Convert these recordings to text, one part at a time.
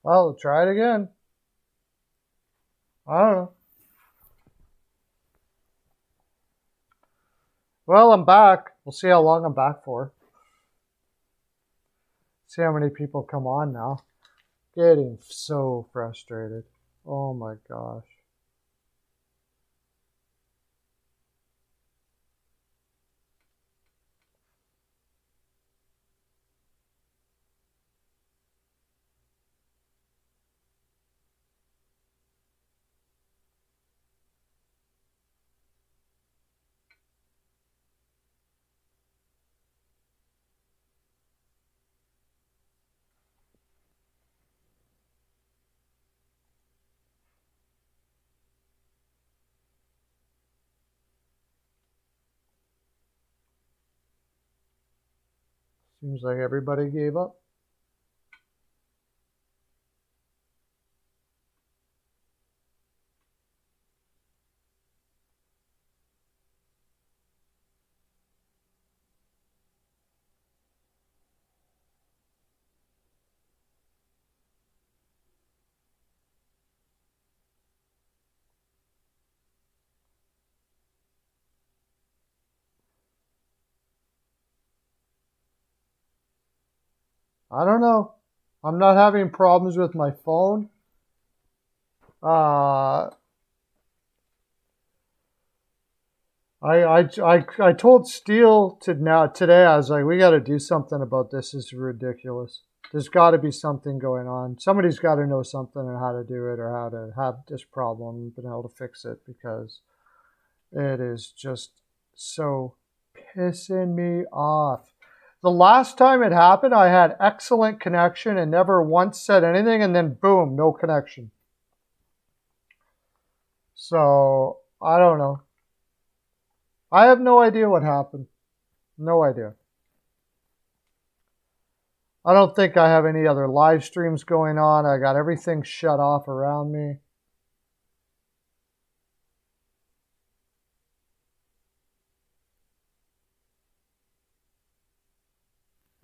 Well, try it again. I don't know. Well, I'm back. We'll see how long I'm back for. See how many people come on now. Getting so frustrated. Oh my gosh. Seems like everybody gave up. I don't know. I'm not having problems with my phone. Uh, I told Steele today, I was like, we got to do something about this. This is ridiculous. There's got to be something going on. Somebody's got to know something on how to do it or how to have this problem and been able to fix it, because it is just so pissing me off. The last time it happened, I had excellent connection and never once said anything, and then boom, no connection. So I don't know. I have no idea what happened. No idea. I don't think I have any other live streams going on. I got everything shut off around me.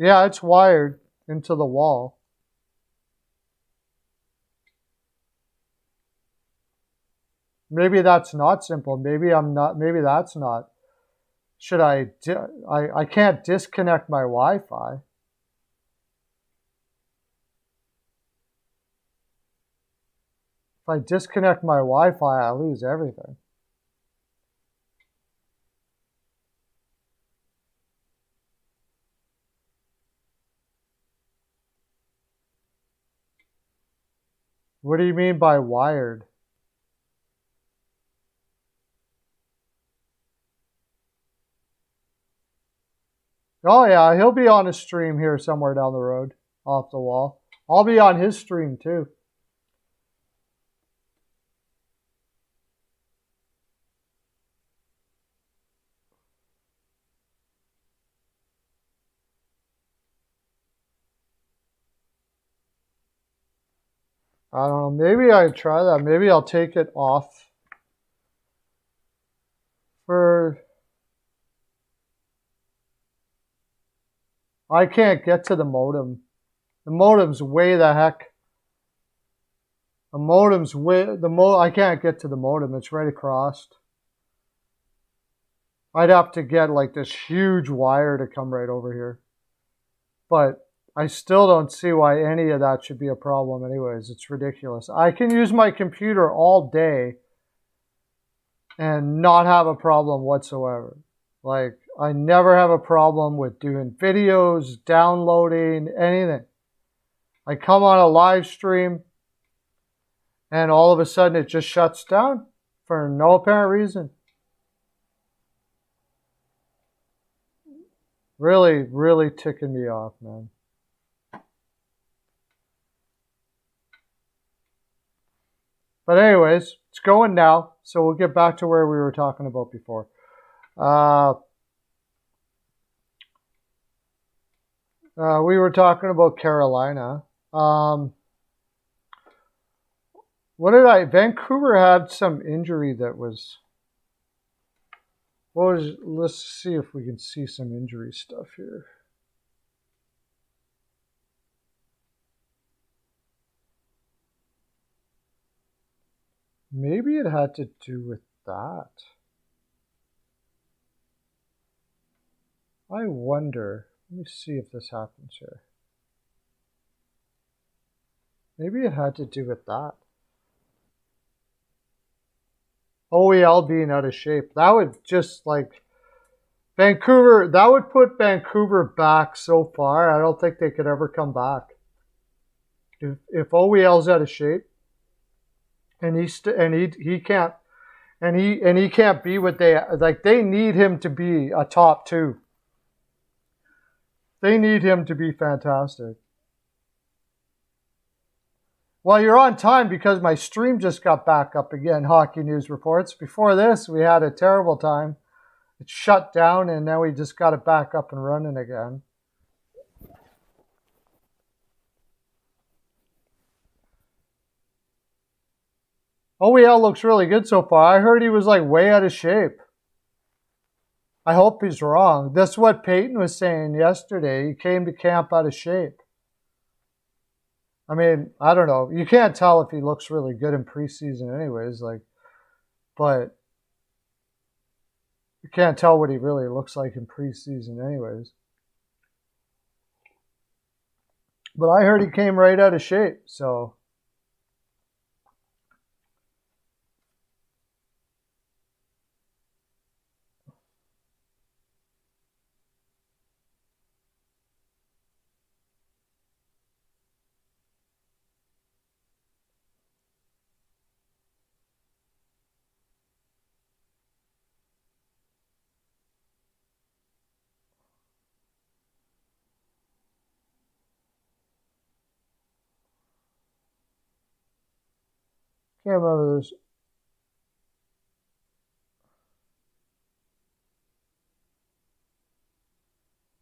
Yeah, it's wired into the wall. Maybe that's not simple. Maybe I'm not. Maybe that's not. Should I can't disconnect my Wi-Fi. If I disconnect my Wi-Fi, I lose everything. What do you mean by wired? Oh yeah, he'll be on a stream here somewhere down the road, off the wall. I'll be on his stream too. I don't know. Maybe I try that. Maybe I'll take it off for. I can't get to the modem. The modem's way the heck. The modem's way I can't get to the modem. It's right across. I'd have to get like this huge wire to come right over here. But I still don't see why any of that should be a problem anyways. It's ridiculous. I can use my computer all day and not have a problem whatsoever. Like, I never have a problem with doing videos, downloading, anything. I come on a live stream and all of a sudden it just shuts down for no apparent reason. Really, really ticking me off, man. But anyways, it's going now, so we'll get back to where we were talking about before. We were talking about Carolina. Vancouver had some injury that was, let's see if we can see some injury stuff here. Maybe it had to do with that. I wonder. Let me see if this happens here. Maybe it had to do with that. OEL being out of shape. That would just like Vancouver, that would put Vancouver back so far. I don't think they could ever come back. If OEL's out of shape and he can't and he can't be what they like, they need him to be a top two. They need him to be fantastic. Well, you're on time because my stream just got back up again, Hockey News Reports. Before this, we had a terrible time. It shut down, and now we just got it back up and running again. OEL looks really good so far. I heard he was like way out of shape. I hope he's wrong. That's what Peyton was saying yesterday. He came to camp out of shape. I mean, I don't know. You can't tell if he looks really good in preseason anyways, like, but you can't tell what he really looks like in preseason anyways. But I heard he came right out of shape, so. Can't remember this.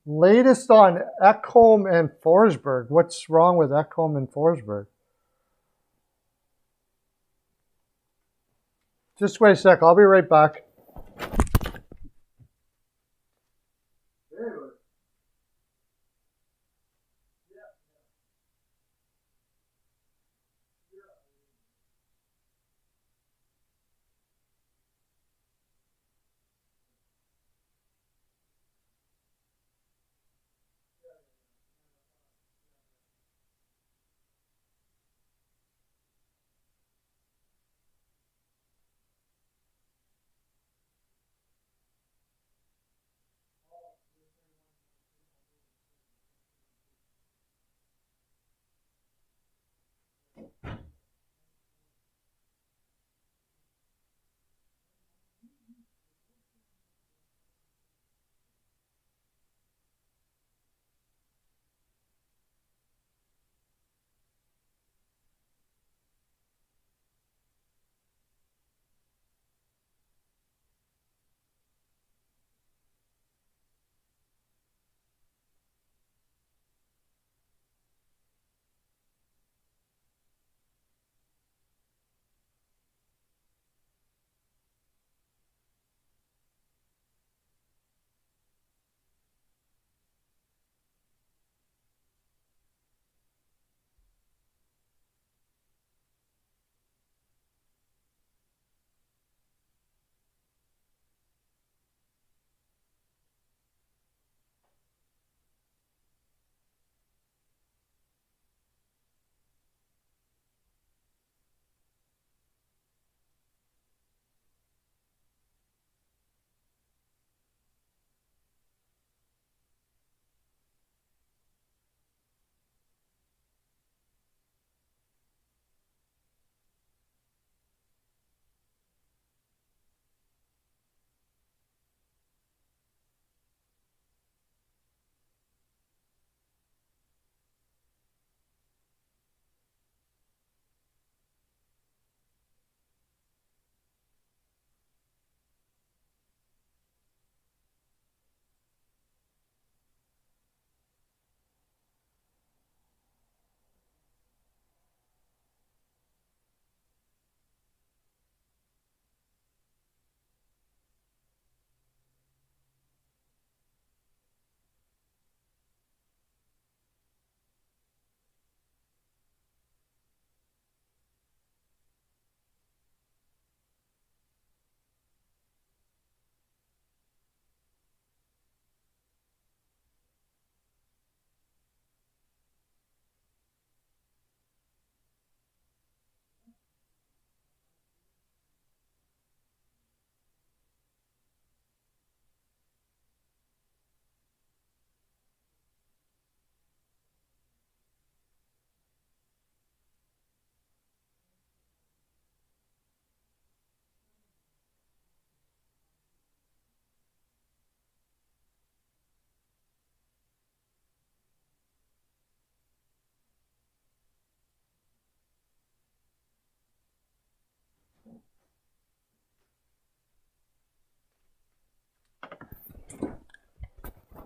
Latest on Ekholm and Forsberg. What's wrong with Ekholm and Forsberg? Just wait a sec. I'll be right back.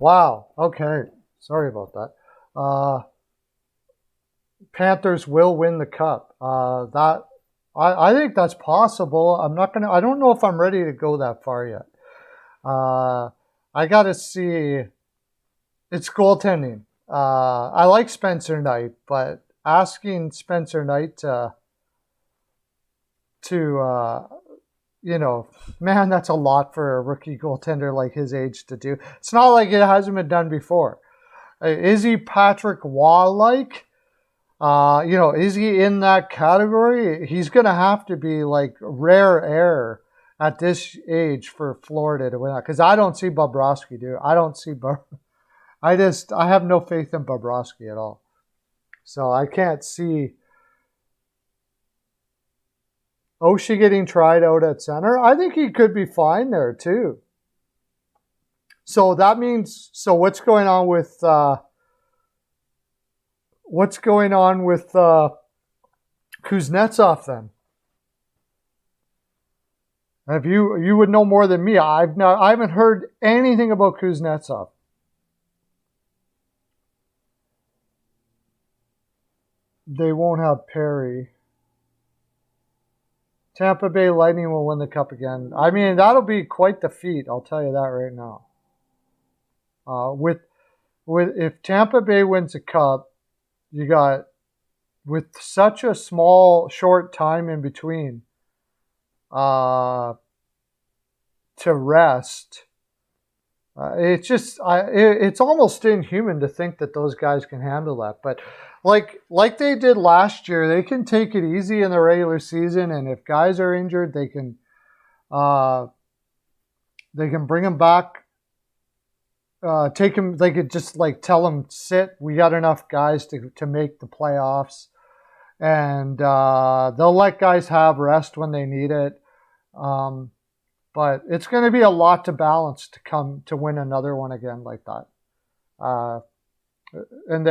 Wow. Okay. Sorry about that. Panthers will win the cup. I think that's possible. I don't know if I'm ready to go that far yet. I got to see. It's goaltending. I like Spencer Knight, but asking Spencer Knight to man, that's a lot for a rookie goaltender like his age to do. It's not like it hasn't been done before. Is he Patrick Waugh-like? Is he in that category? He's going to have to be like rare air at this age for Florida to win that. Because I don't see Bobrovsky, dude. I have no faith in Bobrovsky at all. So I can't see Oshie getting tried out at center. I think he could be fine there too. So that means, what's going on with Kuznetsov then? If you would know more than me. I haven't heard anything about Kuznetsov. They won't have Perry. Tampa Bay Lightning will win the cup again. I mean, that'll be quite the feat. I'll tell you that right now. If Tampa Bay wins a cup, you got, with such a short time in between to rest. It's almost inhuman to think that those guys can handle that. But like they did last year, they can take it easy in the regular season, and if guys are injured, they can bring them back. Take them. They could just tell them, sit. We got enough guys to make the playoffs, and they'll let guys have rest when they need it. But it's going to be a lot to balance to win another one again like that. And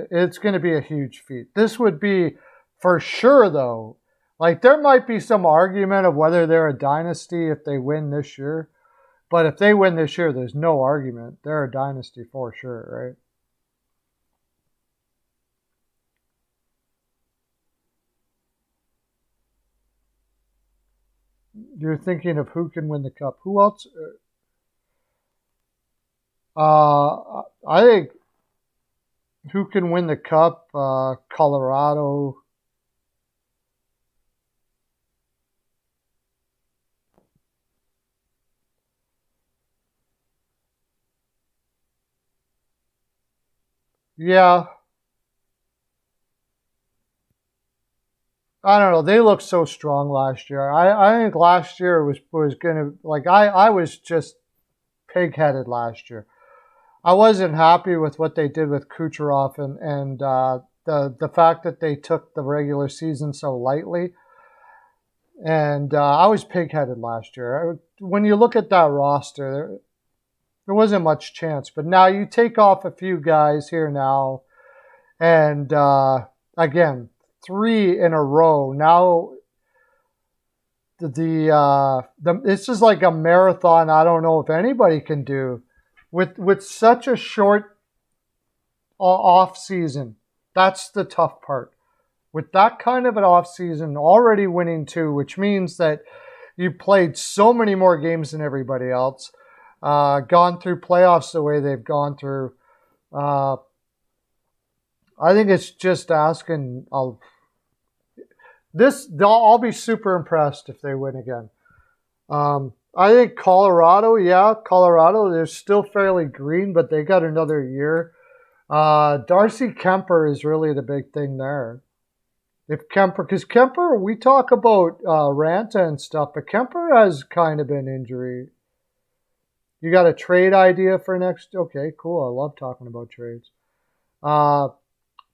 it's going to be a huge feat. This would be for sure, though. There might be some argument of whether they're a dynasty if they win this year. But if they win this year, there's no argument. They're a dynasty for sure, right? You're thinking of who can win the cup. Who else? I think who can win the cup? Colorado. Yeah. I don't know. They looked so strong last year. I think last year was going to, I was just pig-headed last year. I wasn't happy with what they did with Kucherov and the fact that they took the regular season so lightly. And I was pig-headed last year. When you look at that roster, there wasn't much chance. But now you take off a few guys here now. And again, 3 in a row. Now this is like a marathon. I don't know if anybody can do with such a short off season. That's the tough part. With that kind of an off season, already winning 2, which means that you played so many more games than everybody else, gone through playoffs the way they've gone through. I think it's just asking. I'll be super impressed if they win again. I think Colorado, they're still fairly green, but they got another year. Darcy Kemper is really the big thing there. Because Kemper, we talk about Ranta and stuff, but Kemper has kind of been injury. You got a trade idea for next? Okay, cool. I love talking about trades.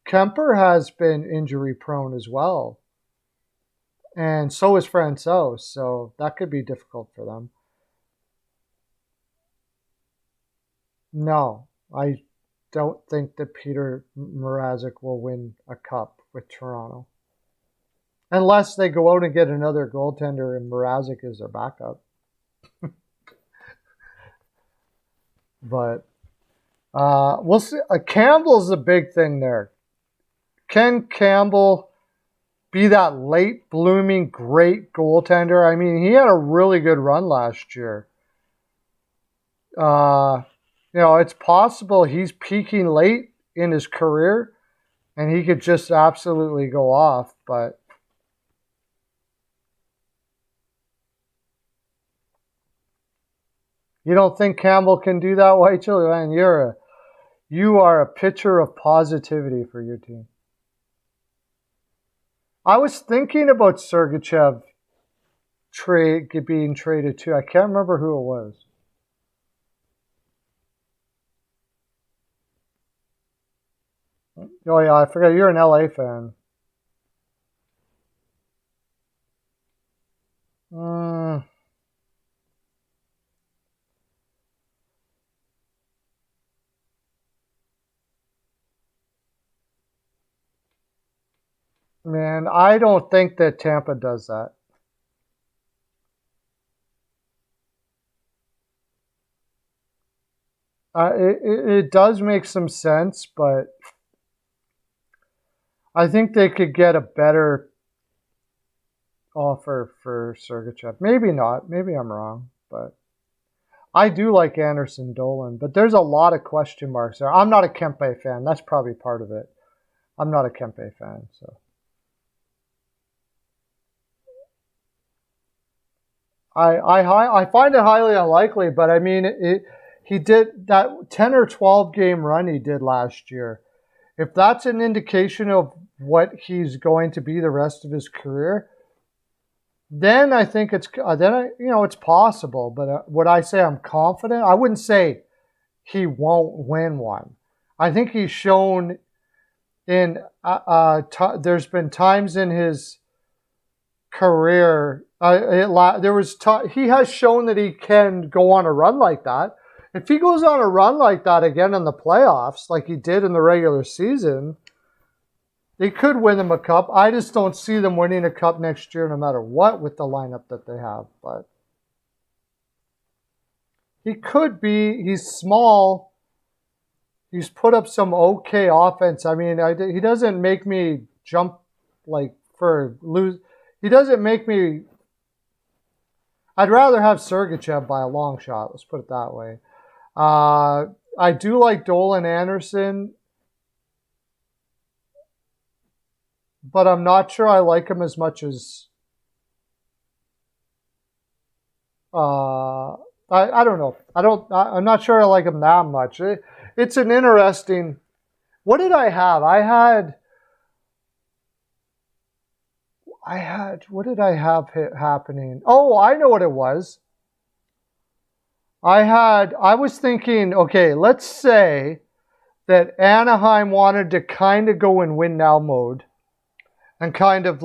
Kemper has been injury prone as well. And so is Francouz, so that could be difficult for them. No, I don't think that Peter Mrazek will win a cup with Toronto. Unless they go out and get another goaltender and Mrazek is their backup. But We'll see. Campbell's the big thing there. Can Campbell be that late blooming great goaltender? I mean, he had a really good run last year. It's possible he's peaking late in his career and he could just absolutely go off, but you don't think Campbell can do that, Whitechel? Man, you are a picture of positivity for your team. I was thinking about Sergachev being traded too. I can't remember who it was. Oh yeah, I forgot you're an LA fan. Man, I don't think that Tampa does that. It does make some sense, but I think they could get a better offer for Sergachev. Maybe not. Maybe I'm wrong, but I do like Anderson Dolan, but there's a lot of question marks there. I'm not a Kempe fan. That's probably part of it. I'm not a Kempe fan, so. I find it highly unlikely, but I mean, he did that 10 or 12 game run he did last year. If that's an indication of what he's going to be the rest of his career, then I think it's possible. But would I say I'm confident? I wouldn't say he won't win one. I think he's shown in there's been times in his career. He has shown that he can go on a run like that. If he goes on a run like that again in the playoffs, like he did in the regular season, they could win them a cup. I just don't see them winning a cup next year no matter what with the lineup that they have. But he could be. He's small. He's put up some okay offense. I mean, he doesn't make me jump He doesn't make me. I'd rather have Sergachev by a long shot. Let's put it that way. I do like Dolan Anderson, but I'm not sure I like him as much as. I don't know. I'm not sure I like him that much. It's an interesting. What did I have? What did I have happening? Oh, I know what it was. I was thinking, okay, let's say that Anaheim wanted to kind of go in win now mode and kind of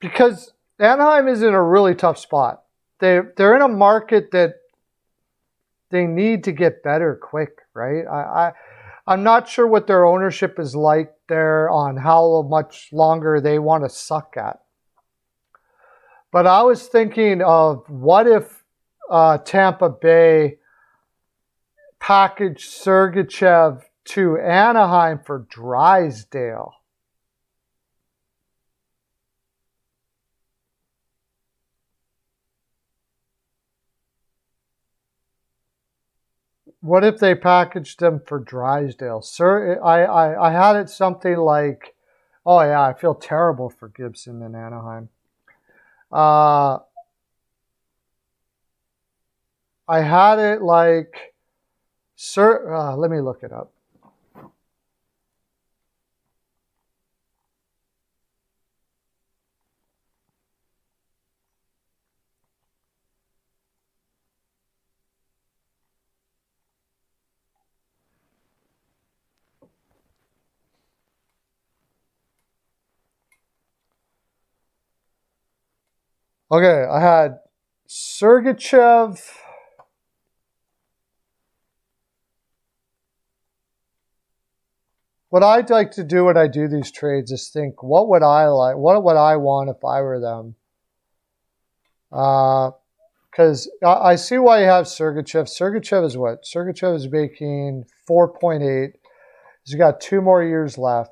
because Anaheim is in a really tough spot. They're in a market that they need to get better quick, right? I'm not sure what their ownership is like there on how much longer they want to suck at. But I was thinking of what if Tampa Bay packaged Sergachev to Anaheim for Drysdale. What if they packaged them for Drysdale? Sir, I had it something like, oh yeah, I feel terrible for Gibson in Anaheim. I had it like, sir, let me look it up. Okay, I had Sergachev. What I'd like to do when I do these trades is think, what would I like? What would I want if I were them? because I see why you have Sergachev. Sergachev is what? Sergachev is making 4.8. He's got 2 more years left.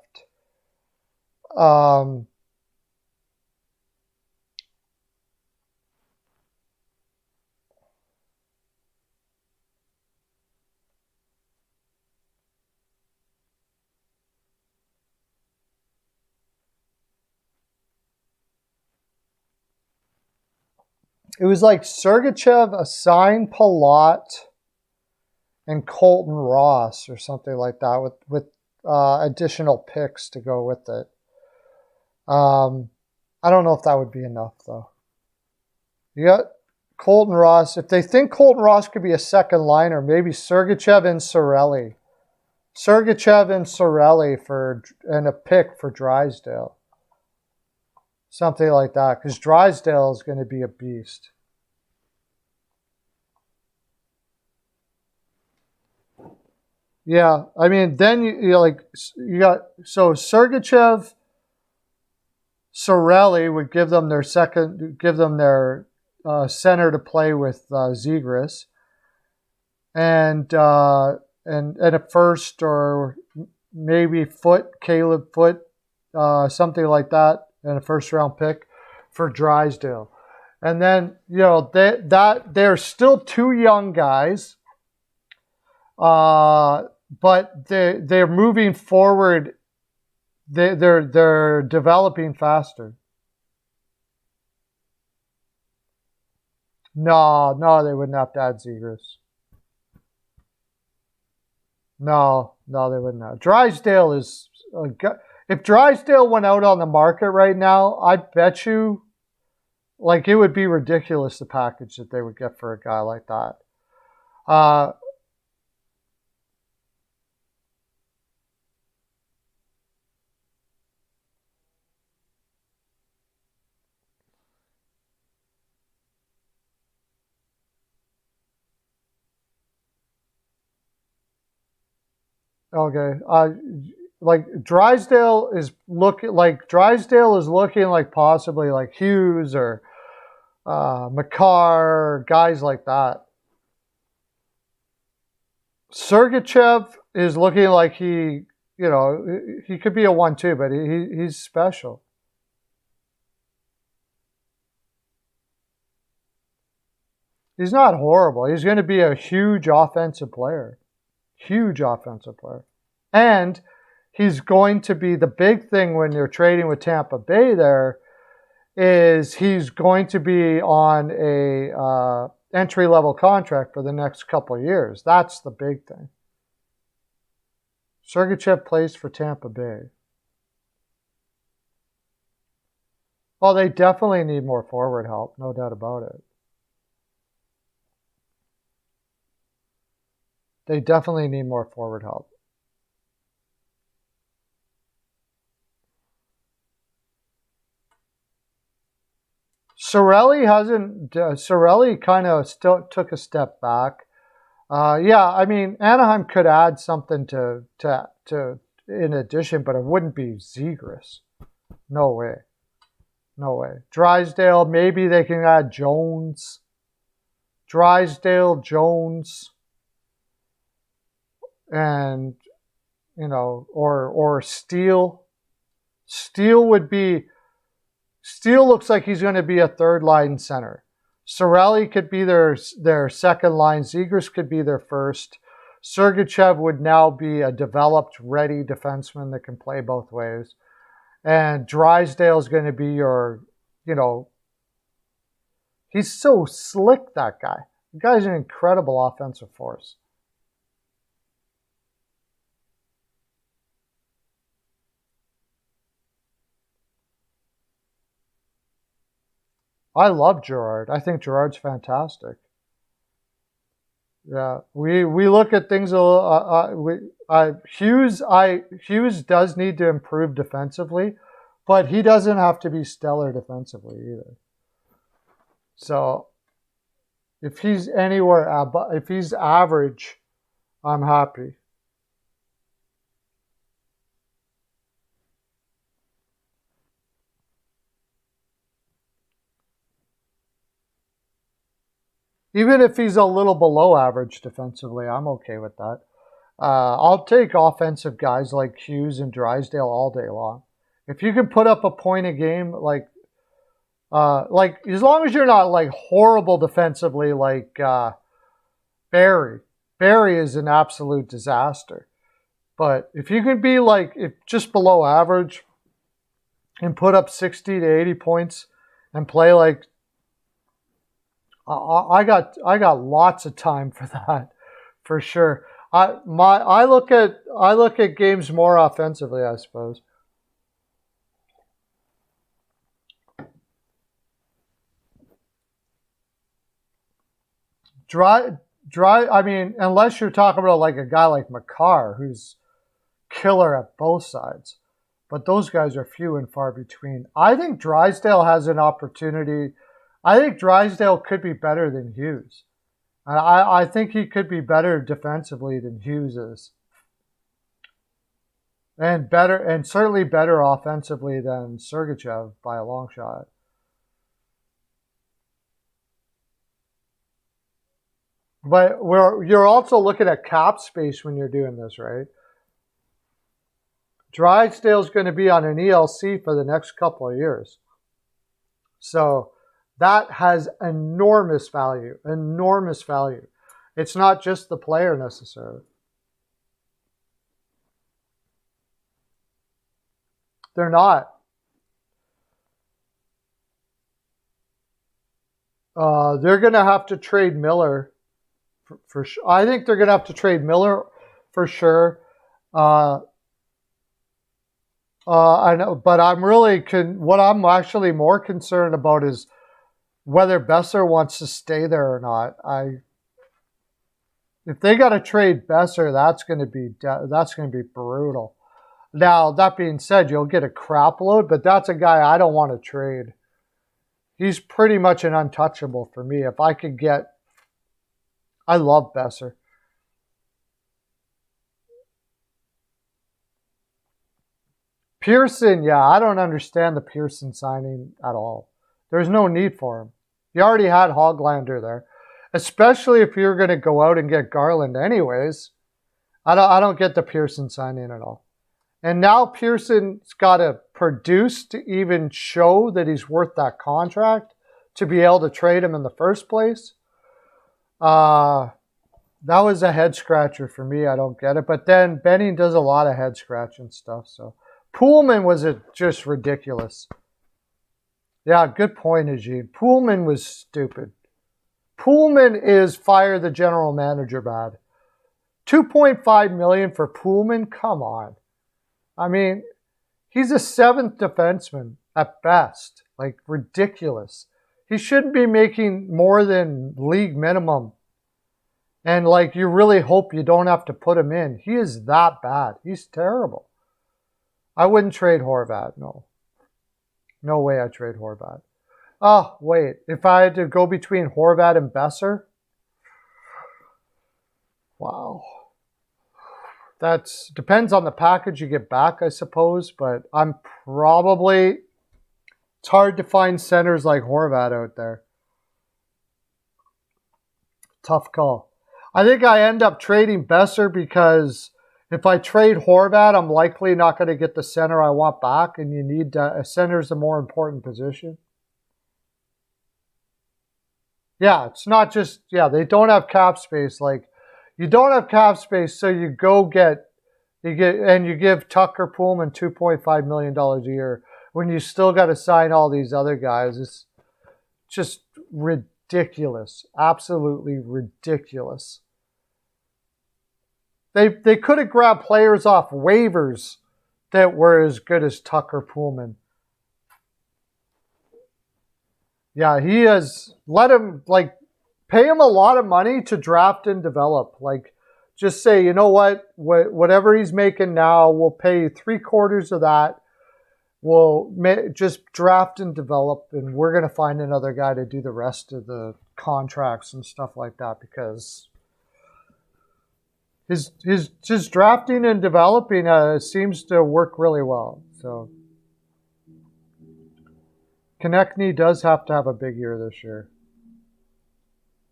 It was like Sergachev assigned Palat and Colton Ross or something like that with additional picks to go with it. I don't know if that would be enough, though. You got Colton Ross. If they think Colton Ross could be a second liner, maybe Sergachev and Cirelli. Sergachev and Cirelli and a pick for Drysdale. Something like that, because Drysdale is going to be a beast. Yeah, I mean, then you got Sergachev, Cirelli would give them their center to play with Zegras, and a first or maybe Caleb Foote, something like that, and a first round pick for Drysdale. And then, they're still 2 young guys, but they're moving forward. They're developing faster. No, they wouldn't have to add Zegras. No, they wouldn't have. Drysdale is if Drysdale went out on the market right now, I bet you, it would be ridiculous the package that they would get for a guy like that. Okay. Drysdale is looking like possibly like Hughes or Makar, guys like that. Sergachev is looking like he could be a 1-2, but he's special. He's not horrible. He's going to be a huge offensive player. Huge offensive player. And he's going to be the big thing when you're trading with Tampa Bay there is he's going to be on a entry-level contract for the next couple of years. That's the big thing. Sergachev plays for Tampa Bay. Well, they definitely need more forward help, no doubt about it. They definitely need more forward help. Cirelli kind of still took a step back. Yeah, I mean, Anaheim could add something to in addition, but it wouldn't be Zegras. No way. No way. Drysdale, maybe they can add Jones. Drysdale, Jones. And, or Steele. Steele looks like he's going to be a third line center. Cirelli could be their second line. Zegras could be their first. Sergachev would now be a developed, ready defenseman that can play both ways. And Drysdale is going to be your, he's so slick, that guy. The guy's an incredible offensive force. I love Gerard. I think Gerard's fantastic. Yeah, we look at things a little. Hughes does need to improve defensively, but he doesn't have to be stellar defensively either. So, if he's if he's average, I'm happy. Even if he's a little below average defensively, I'm okay with that. I'll take offensive guys like Hughes and Drysdale all day long. If you can put up a point a game, like as long as you're not like horrible defensively, like Barry. Barry is an absolute disaster. But if you can be like just below average and put up 60 to 80 points and play like I got lots of time for that, for sure. I look at games more offensively, I suppose. I mean, unless you're talking about like a guy like Makar, who's killer at both sides. But those guys are few and far between. I think Drysdale has an opportunity. I think Drysdale could be better than Hughes. I think he could be better defensively than Hughes is. And certainly better offensively than Sergachev by a long shot. But you're also looking at cap space when you're doing this, right? Drysdale's going to be on an ELC for the next couple of years. So that has enormous value, enormous value. It's not just the player necessarily. They're not. They're going to have to trade Miller for sure. I think they're going to have to trade Miller for sure. I know, but what I'm actually more concerned about is whether Besser wants to stay there or not. If they got to trade Besser, that's going to be brutal. Now, that being said, you'll get a crap load, but that's a guy I don't want to trade. He's pretty much an untouchable for me. If I could get, I love Besser. Pearson, yeah, I don't understand the Pearson signing at all. There's no need for him. You already had Hoglander there, especially if you're going to go out and get Garland anyways. I don't get the Pearson signing at all. And now Pearson's got to produce to even show that he's worth that contract to be able to trade him in the first place. That was a head scratcher for me. I don't get it. But then Benning does a lot of head scratching stuff. So Pullman was just ridiculous. Yeah, good point, Eugene. Pullman was stupid. Pullman is fire the general manager bad. $2.5 million for Pullman? Come on. I mean, he's a seventh defenseman at best. Like, ridiculous. He shouldn't be making more than league minimum. And, like, you really hope you don't have to put him in. He is that bad. He's terrible. I wouldn't trade Horvat, no. No way I'd trade Horvat. Oh, wait. If I had to go between Horvat and Besser? Wow. That depends on the package you get back, I suppose. But it's hard to find centers like Horvat out there. Tough call. I think I end up trading Besser because if I trade Horvat, I'm likely not going to get the center I want back, and you need a center's a more important position. Yeah, it's not just, they don't have cap space. Like, you don't have cap space, so you give Tucker Pullman $2.5 million a year when you still got to sign all these other guys. It's just ridiculous. Absolutely ridiculous. They could have grabbed players off waivers that were as good as Tucker Pullman. Yeah, he has pay him a lot of money to draft and develop. Like, just say, you know what, whatever he's making now, we'll pay you 3/4 of that. We'll just draft and develop, and we're going to find another guy to do the rest of the contracts and stuff like that, because his just drafting and developing seems to work really well. So Konechny does have to have a big year this year.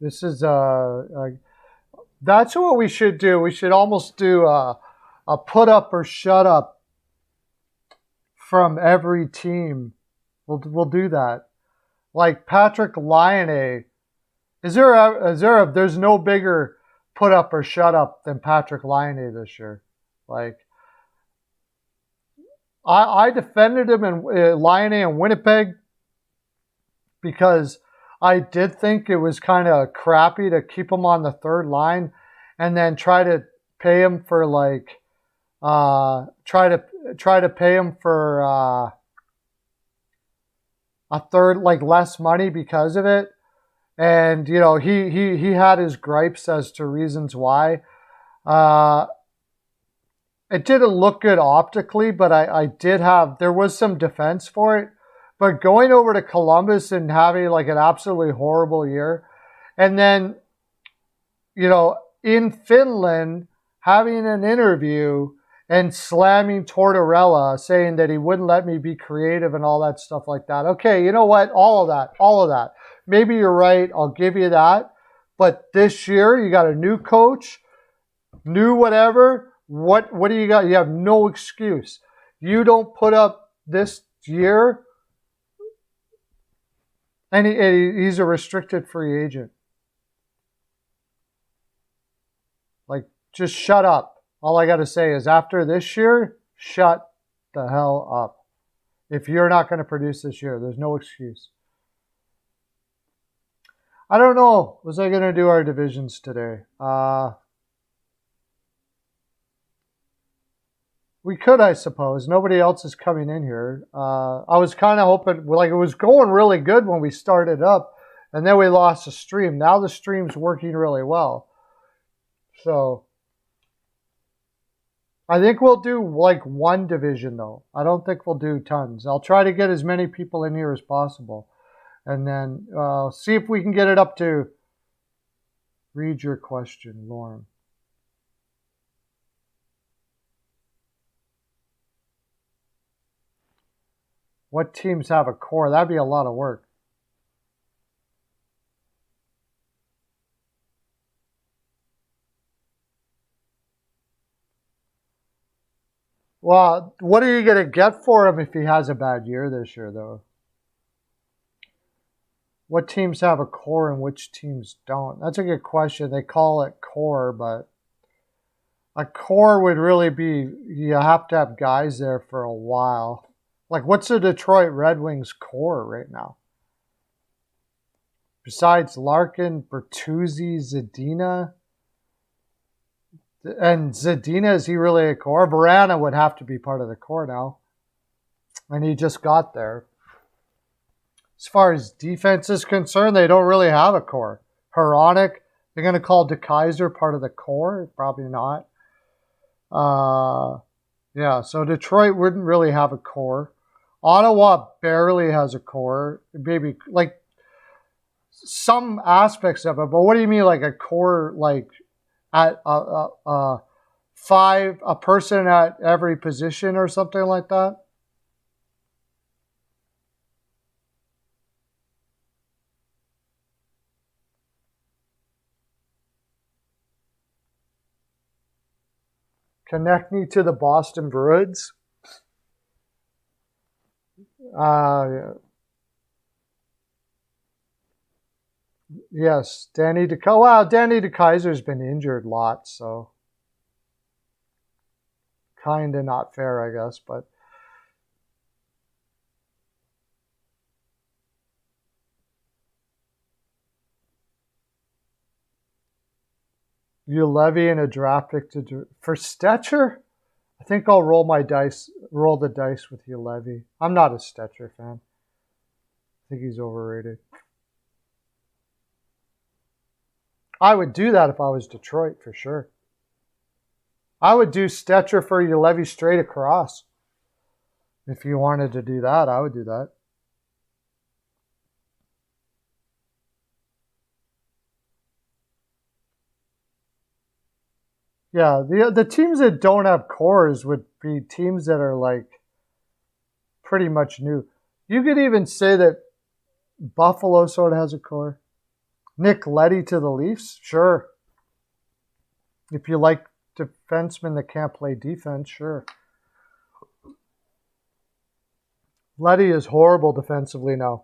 This is that's what we should do. We should almost do a put up or shut up from every team. We'll do that. Like Patrick Laine. There's no bigger put up or shut up than Patrick Laine this year. Like, I defended him in Laine in Winnipeg because I did think it was kind of crappy to keep him on the third line and then try to pay him for try to pay him for a third, like, less money because of it. And, you know, he had his gripes as to reasons why. It didn't look good optically, but there was some defense for it. But going over to Columbus and having like an absolutely horrible year, and then, you know, in Finland, having an interview and slamming Tortorella, saying that he wouldn't let me be creative and all that stuff like that. Okay, you know what? All of that. Maybe you're right. I'll give you that. But this year, you got a new coach, new whatever. What do you got? You have no excuse. You don't put up this year, and he's a restricted free agent. Like, just shut up. All I got to say is after this year, shut the hell up. If you're not going to produce this year, there's no excuse. I don't know. Was I going to do our divisions today? We could, I suppose. Nobody else is coming in here. I was kind of hoping, like, it was going really good when we started up, and then we lost the stream. Now the stream's working really well. So I think we'll do like one division, though. I don't think we'll do tons. I'll try to get as many people in here as possible. And then see if we can get it up to... Read your question, Lauren. What teams have a core? That'd be a lot of work. Well, what are you going to get for him if he has a bad year this year, though? What teams have a core and which teams don't? That's a good question. They call it core, but a core would really be, you have to have guys there for a while. Like, what's the Detroit Red Wings core right now? Besides Larkin, Bertuzzi, Zadina. And Zadina, is he really a core? Verana would have to be part of the core now. And he just got there. As far as defense is concerned, they don't really have a core. Hronek, they're going to call DeKaiser part of the core? Probably not. Yeah, so Detroit wouldn't really have a core. Ottawa barely has a core. Maybe, like, some aspects of it. But what do you mean, like, a core, like, at a person at every position or something like that? Connect me to the Boston Bruins. Yeah. Yes, Danny DeKaiser's been injured lots, so kind of not fair, I guess, but you levy in a draft pick for Stetcher? I think I'll roll the dice with you, Levy. I'm not a Stetcher fan. I think he's overrated. I would do that if I was Detroit, for sure. I would do Stetcher for you, Levy, straight across. If you wanted to do that, I would do that. Yeah, the teams that don't have cores would be teams that are, like, pretty much new. You could even say that Buffalo sort of has a core. Nick Leddy to the Leafs? Sure. If you like defensemen that can't play defense, sure. Leddy is horrible defensively now.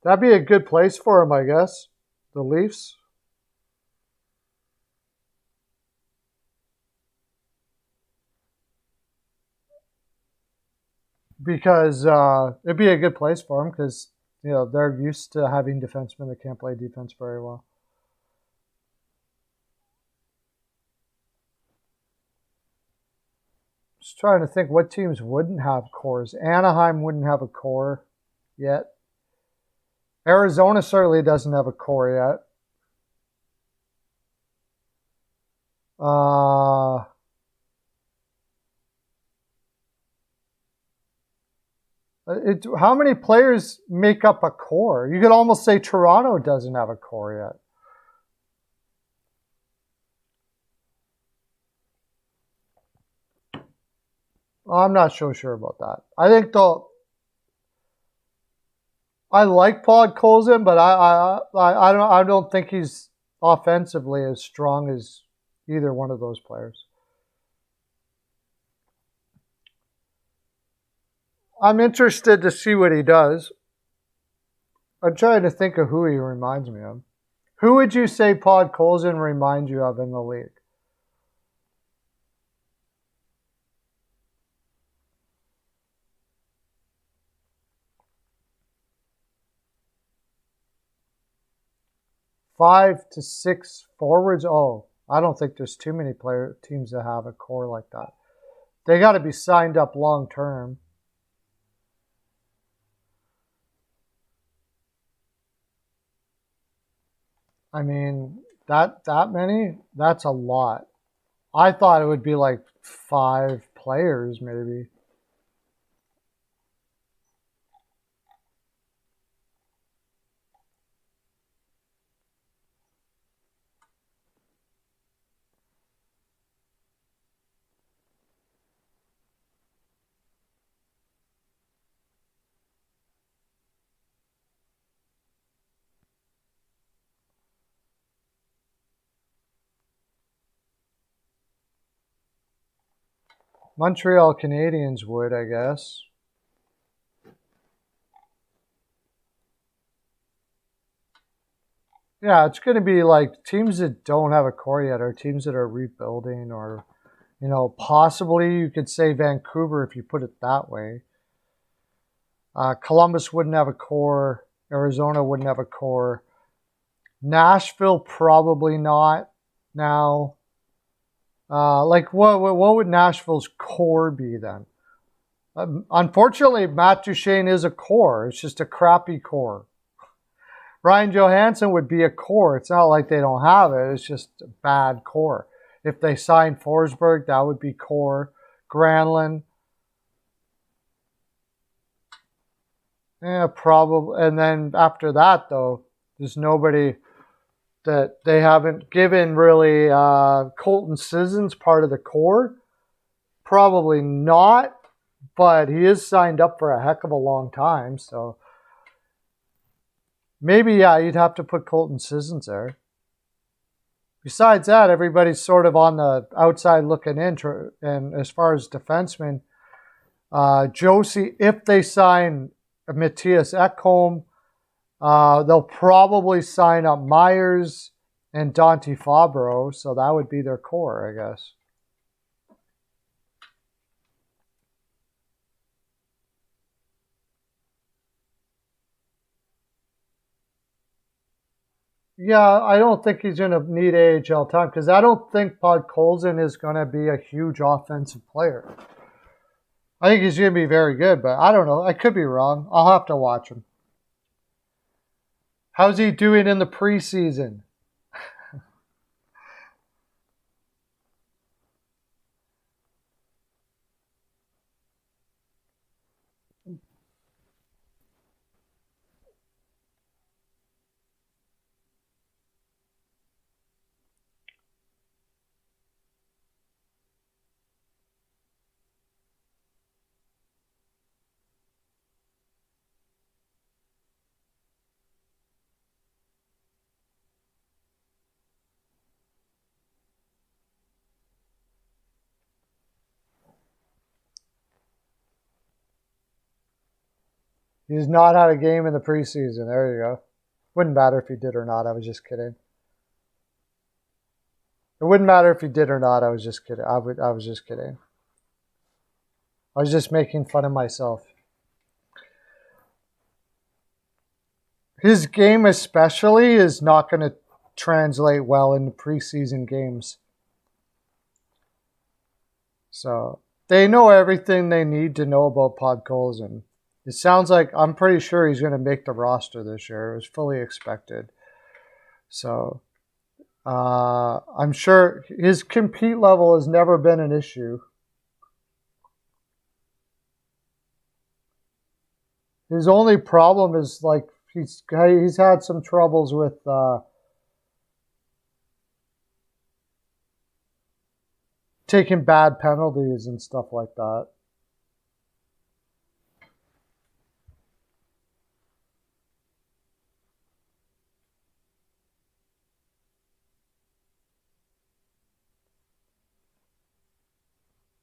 That'd be a good place for him, I guess. The Leafs. Because it'd be a good place for him because, you know, they're used to having defensemen that can't play defense very well. Just trying to think what teams wouldn't have cores. Anaheim wouldn't have a core yet. Arizona certainly doesn't have a core yet. How many players make up a core? You could almost say Toronto doesn't have a core yet. I'm not so sure about that. I think I like Podkolzin, but I don't think he's offensively as strong as either one of those players. I'm interested to see what he does. I'm trying to think of who he reminds me of. Who would you say Podkolzin reminds you of in the league? Five to six forwards? Oh, I don't think there's too many teams that have a core like that. They got to be signed up long term. I mean, that many? That's a lot. I thought it would be like 5 players maybe. Montreal Canadiens would, I guess. Yeah, it's going to be like teams that don't have a core yet or teams that are rebuilding or, you know, possibly you could say Vancouver if you put it that way. Columbus wouldn't have a core. Arizona wouldn't have a core. Nashville probably not now. Like what would Nashville's core be then? Unfortunately, Matt Duchene is a core. It's just a crappy core. Ryan Johansson would be a core. It's not like they don't have it. It's just a bad core. If they signed Forsberg, that would be core. Granlund. Yeah, probably. And then after that, though, there's nobody that they haven't given really. Colton Sisson's part of the core. Probably not, but he is signed up for a heck of a long time, so maybe, yeah, you'd have to put Colton Sissons there. Besides that, everybody's sort of on the outside looking in. And as far as defensemen, Josie, if they sign Matthias Ekholm, they'll probably sign up Myers and Dante Fabro, so that would be their core, I guess. Yeah, I don't think he's going to need AHL time because I don't think Podkolzin is going to be a huge offensive player. I think he's going to be very good, but I don't know. I could be wrong. I'll have to watch him. How's he doing in the preseason? He's not had a game in the preseason. There you go. Wouldn't matter if he did or not. I was just kidding. It wouldn't matter if he did or not. I was just kidding. I was just kidding. I was just making fun of myself. His game especially is not going to translate well in the preseason games. So they know everything they need to know about Podkolzin. It sounds like, I'm pretty sure he's going to make the roster this year. It was fully expected. So I'm sure his compete level has never been an issue. His only problem is like he's had some troubles with taking bad penalties and stuff like that.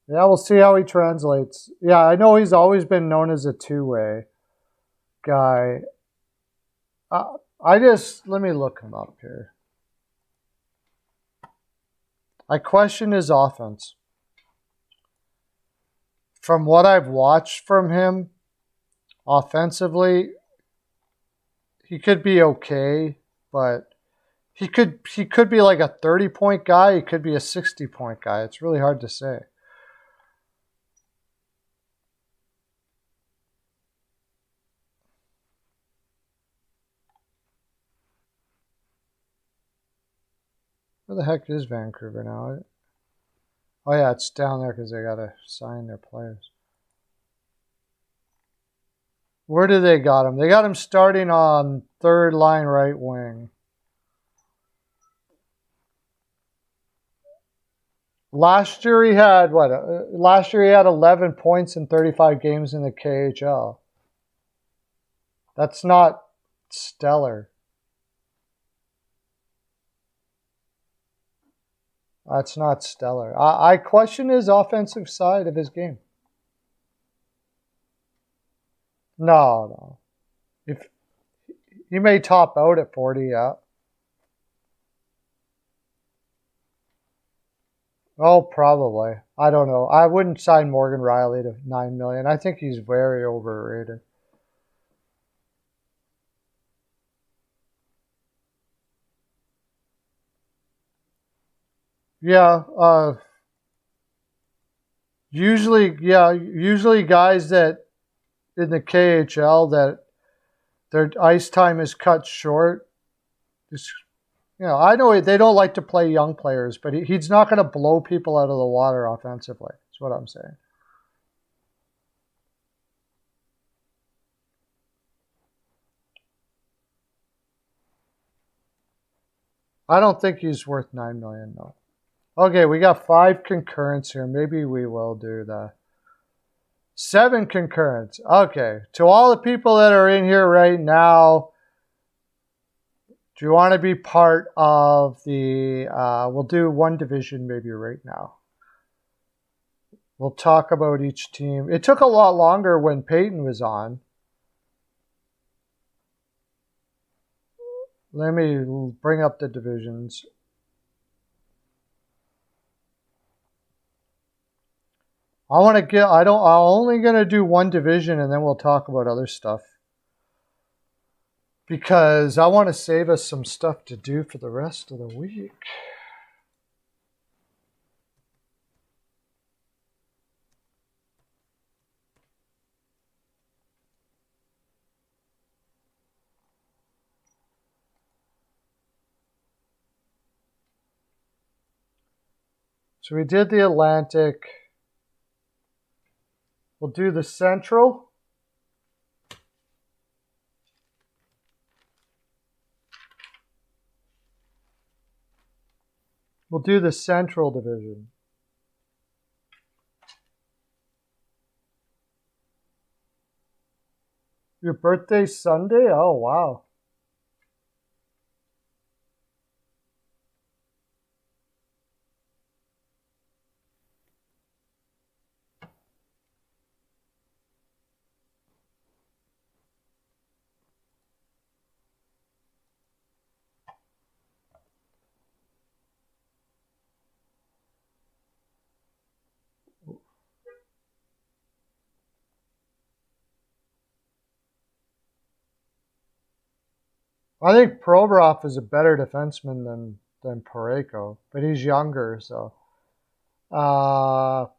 Yeah, we'll see how he translates. Yeah, I know he's always been known as a two-way guy. Let me look him up here. I question his offense. From what I've watched from him, offensively, he could be okay, but he could be like a 30-point guy. He could be a 60-point guy. It's really hard to say. Where the heck is Vancouver now? Oh yeah, it's down there because they got to sign their players. Where do they got him? They got him starting on third line right wing. Last year he had what? Last year he had 11 points in 35 games in the KHL. That's not stellar. That's not stellar. I question his offensive side of his game. No. If he may top out at 40, yeah. Oh, probably. I don't know. I wouldn't sign Morgan Riley to $9 million. I think he's very overrated. Yeah. Usually guys that in the KHL that their ice time is cut short. I know they don't like to play young players, but he's not going to blow people out of the water offensively. That's what I'm saying. I don't think he's worth $9 million, though. Okay, we got 5 concurrents here. Maybe we will do the 7 concurrents. Okay, to all the people that are in here right now, do you want to be part of the, we'll do one division maybe right now. We'll talk about each team. It took a lot longer when Peyton was on. Let me bring up the divisions. I'm only going to do one division and then we'll talk about other stuff. Because I want to save us some stuff to do for the rest of the week. So we did the Atlantic. We'll do the Central. We'll do the Central Division. Your birthday's Sunday? Oh, wow. I think Provorov is a better defenseman than Parayko, but he's younger, so or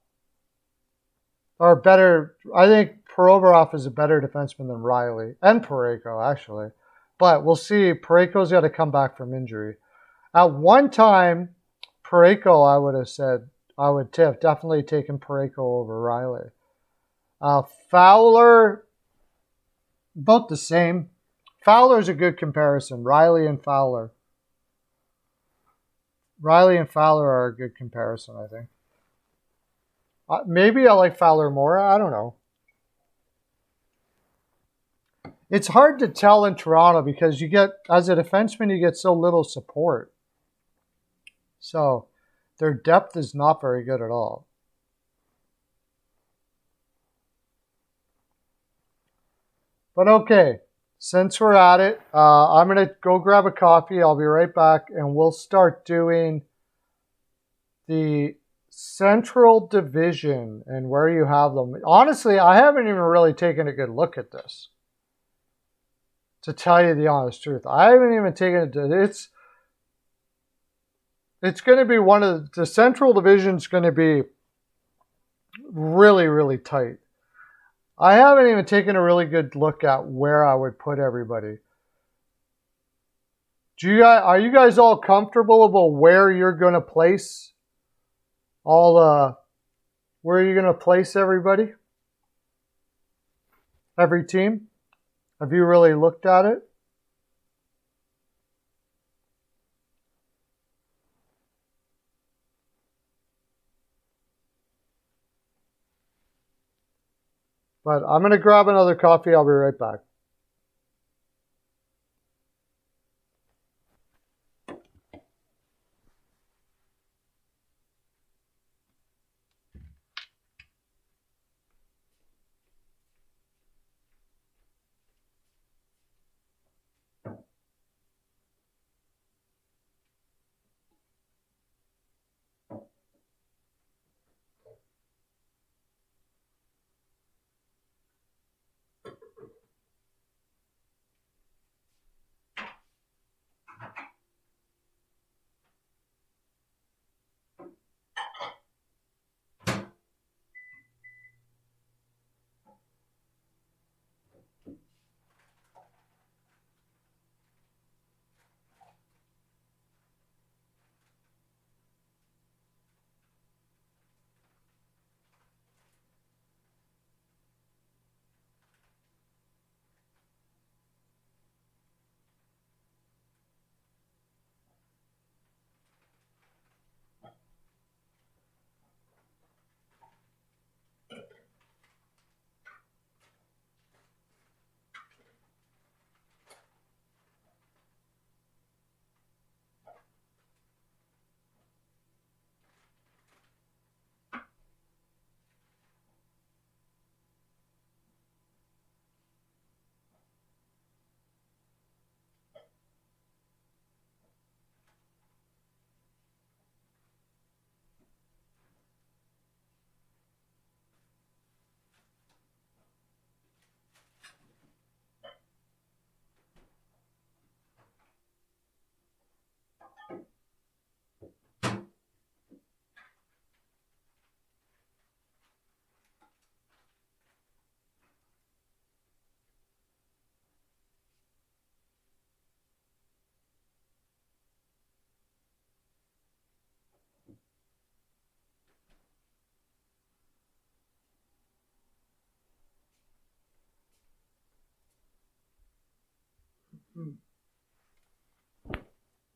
better. I think Provorov is a better defenseman than Riley and Parayko, actually. But we'll see. Parayko's got to come back from injury. At one time, Parayko, I would have said, I would have definitely taken Parayko over Riley. Fowler, about the same. Fowler's a good comparison. Riley and Fowler. Riley and Fowler are a good comparison, I think. Maybe I like Fowler more. I don't know. It's hard to tell in Toronto because you get, as a defenseman, you get so little support. So their depth is not very good at all. But okay, since we're at it, I'm going to go grab a coffee. I'll be right back, and we'll start doing the Central Division and where you have them. Honestly, I haven't even really taken a good look at this, to tell you the honest truth. I haven't even taken it to, it's going to be one of the Central Division's going to be really, really tight. I haven't even taken a really good look at where I would put everybody. Are you guys all comfortable about where you're going to place where you're going to place everybody? Every team? Have you really looked at it? But I'm going to grab another coffee. I'll be right back.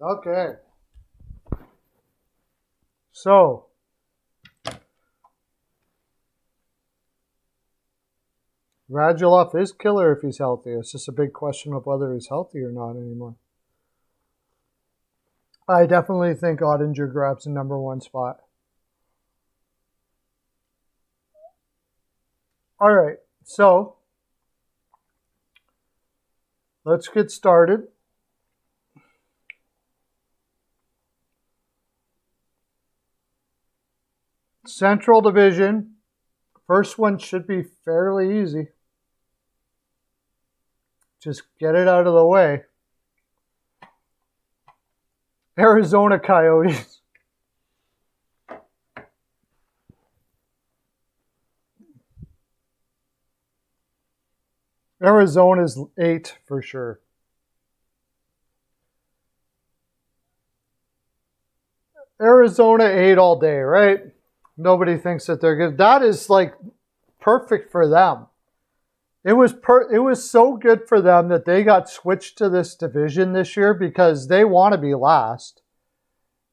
Okay. So, Radulov is killer if he's healthy. It's just a big question of whether he's healthy or not anymore. I definitely think Ottinger grabs the #1 spot. All right, so let's get started. Central Division. First one should be fairly easy. Just get it out of the way. Arizona Coyotes. Arizona's 8 for sure. Arizona 8 all day, right? Nobody thinks that they're good. That is like perfect for them. It was so good for them that they got switched to this division this year because they want to be last.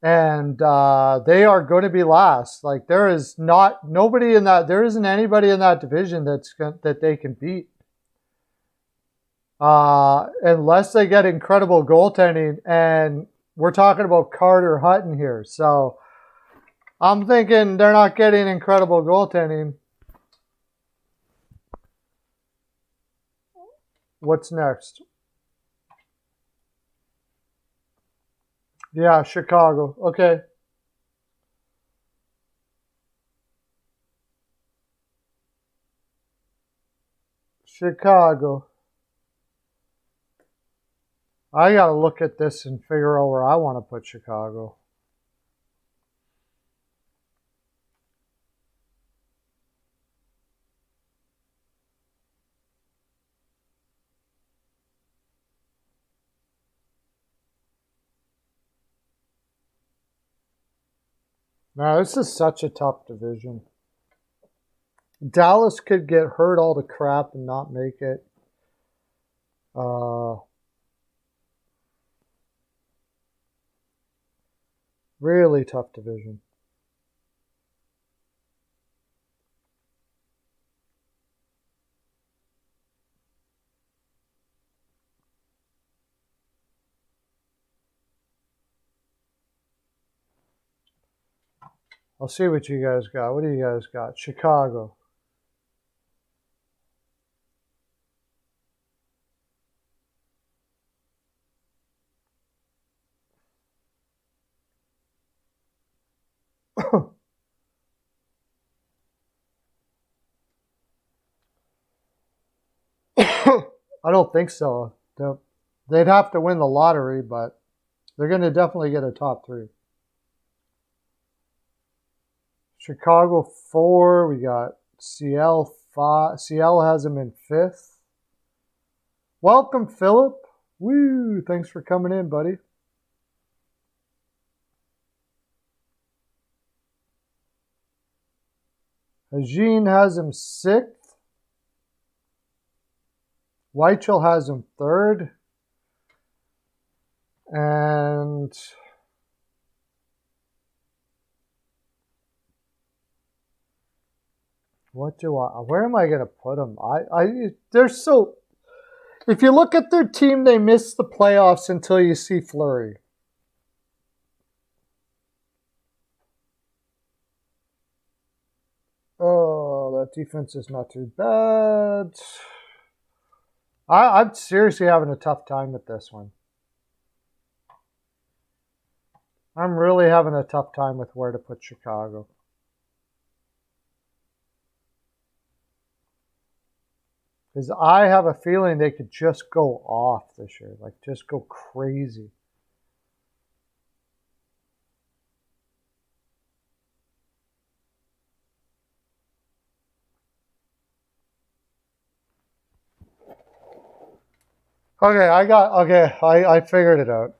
And they are going to be last. Like there is nobody in that. There isn't anybody in that division that they can beat, unless they get incredible goaltending. And we're talking about Carter Hutton here, so I'm thinking they're not getting incredible goaltending. What's next? Yeah, Chicago. Okay. Chicago. I got to look at this and figure out where I want to put Chicago. Now, this is such a tough division. Dallas could get hurt all the crap and not make it. Really tough division. I'll see what you guys got. What do you guys got? Chicago. I don't think so. They'd have to win the lottery, but they're going to definitely get a top 3. Chicago 4. We got Seattle 5. Seattle has them in 5th. Welcome, Philip. Woo! Thanks for coming in, buddy. Eugene has him 6th. Weichel has him 3rd. And where am I going to put them? They're so, if you look at their team, they miss the playoffs until you see Fleury. Oh, that defense is not too bad. I'm seriously having a tough time with this one. I'm really having a tough time with where to put Chicago. Because I have a feeling they could just go off this year. Like, just go crazy. Okay, I figured it out.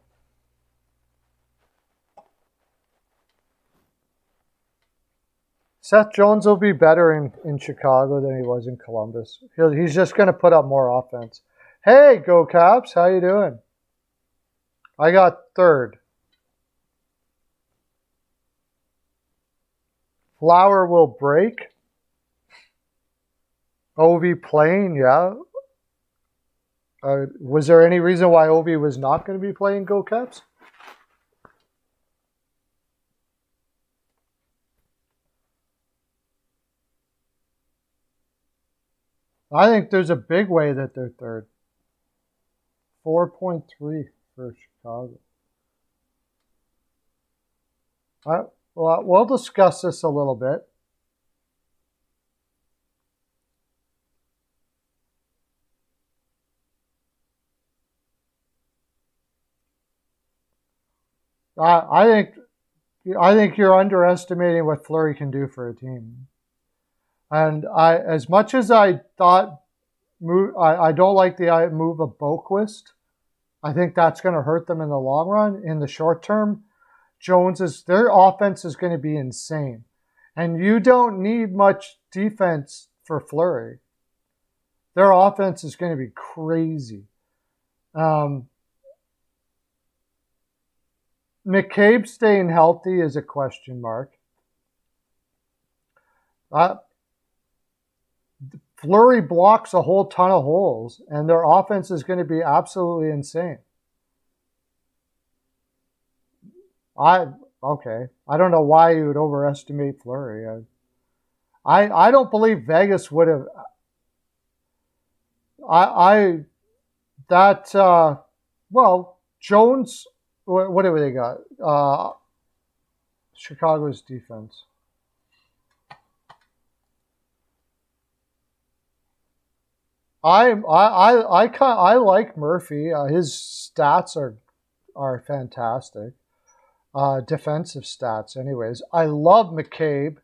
Seth Jones will be better in Chicago than he was in Columbus. He's just going to put up more offense. Hey, Go Caps. How you doing? I got 3rd. Flower will break. Ovi playing, yeah. Was there any reason why Ovi was not going to be playing Go Caps? I think there's a big way that they're 3rd. 4.3 for Chicago. Well, we'll discuss this a little bit. I think you're underestimating what Fleury can do for a team. And as much as I thought, I don't like the move of Boquist. I think that's going to hurt them in the long run. In the short term, their offense is going to be insane. And you don't need much defense for Fleury. Their offense is going to be crazy. McCabe staying healthy is a question mark. Fleury blocks a whole ton of holes, and their offense is going to be absolutely insane. I don't know why you would overestimate Fleury. I don't believe Vegas would have. Jones. What do they got? Chicago's defense. I like Murphy. His stats are fantastic. Defensive stats, anyways. I love McCabe.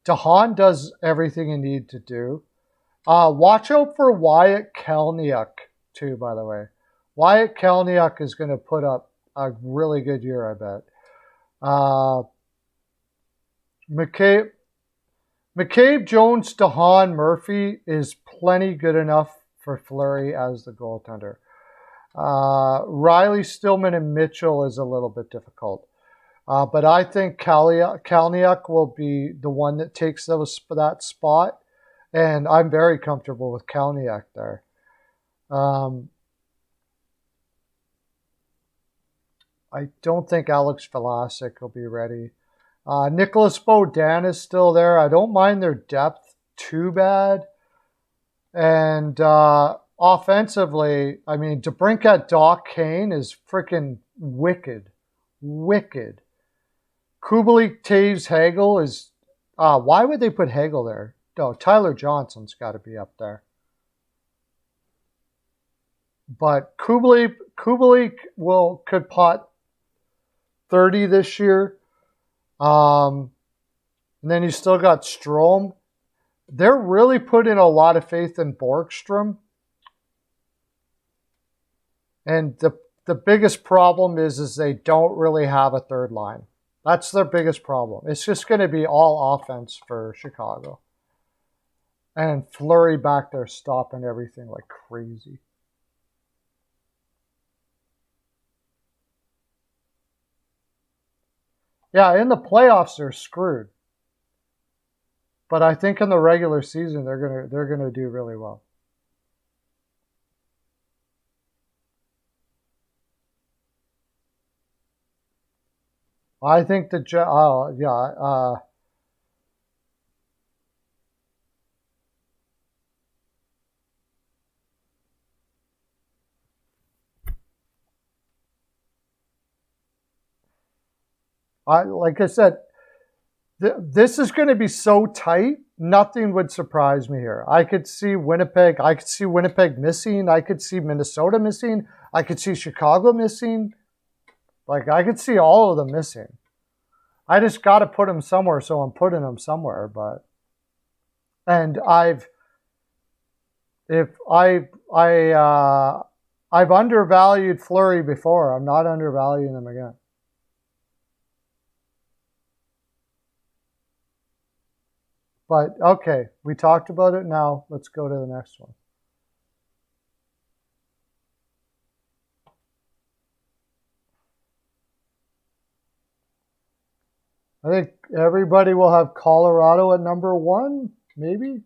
DeHaan does everything you need to do. Watch out for Wyatt Kalynuk, too, by the way. Wyatt Kalynuk is going to put up a really good year, I bet. McCabe, Jones, DeHaan, Murphy is plenty good enough for Fleury as the goaltender. Riley, Stillman, and Mitchell is a little bit difficult. But I think Kalynuk will be the one that takes that spot. And I'm very comfortable with Kalynuk there. I don't think Alex Vlasic will be ready. Nicholas Beaudin is still there. I don't mind their depth too bad. And offensively, I mean, DeBrincat Doc Kane is freaking wicked. Wicked. Kubalik, Taves, Hagel is... why would they put Hagel there? No, Tyler Johnson's got to be up there. But Kubalik could pot 30 this year. And then you still got Strome. They're really putting a lot of faith in Borgstrom. And the biggest problem is they don't really have a third line. That's their biggest problem. It's just going to be all offense for Chicago. And Fleury back there stopping everything like crazy. Yeah, in the playoffs they're screwed. But I think in the regular season they're gonna do really well. I think like I said, this is going to be so tight, nothing would surprise me here. I could see Winnipeg. I could see Winnipeg missing. I could see Minnesota missing. I could see Chicago missing. Like, I could see all of them missing. I just got to put them somewhere, so I'm putting them somewhere. And I've undervalued Fleury before. I'm not undervaluing them again. But, okay, we talked about it. Now let's go to the next one. I think everybody will have Colorado at number 1, maybe.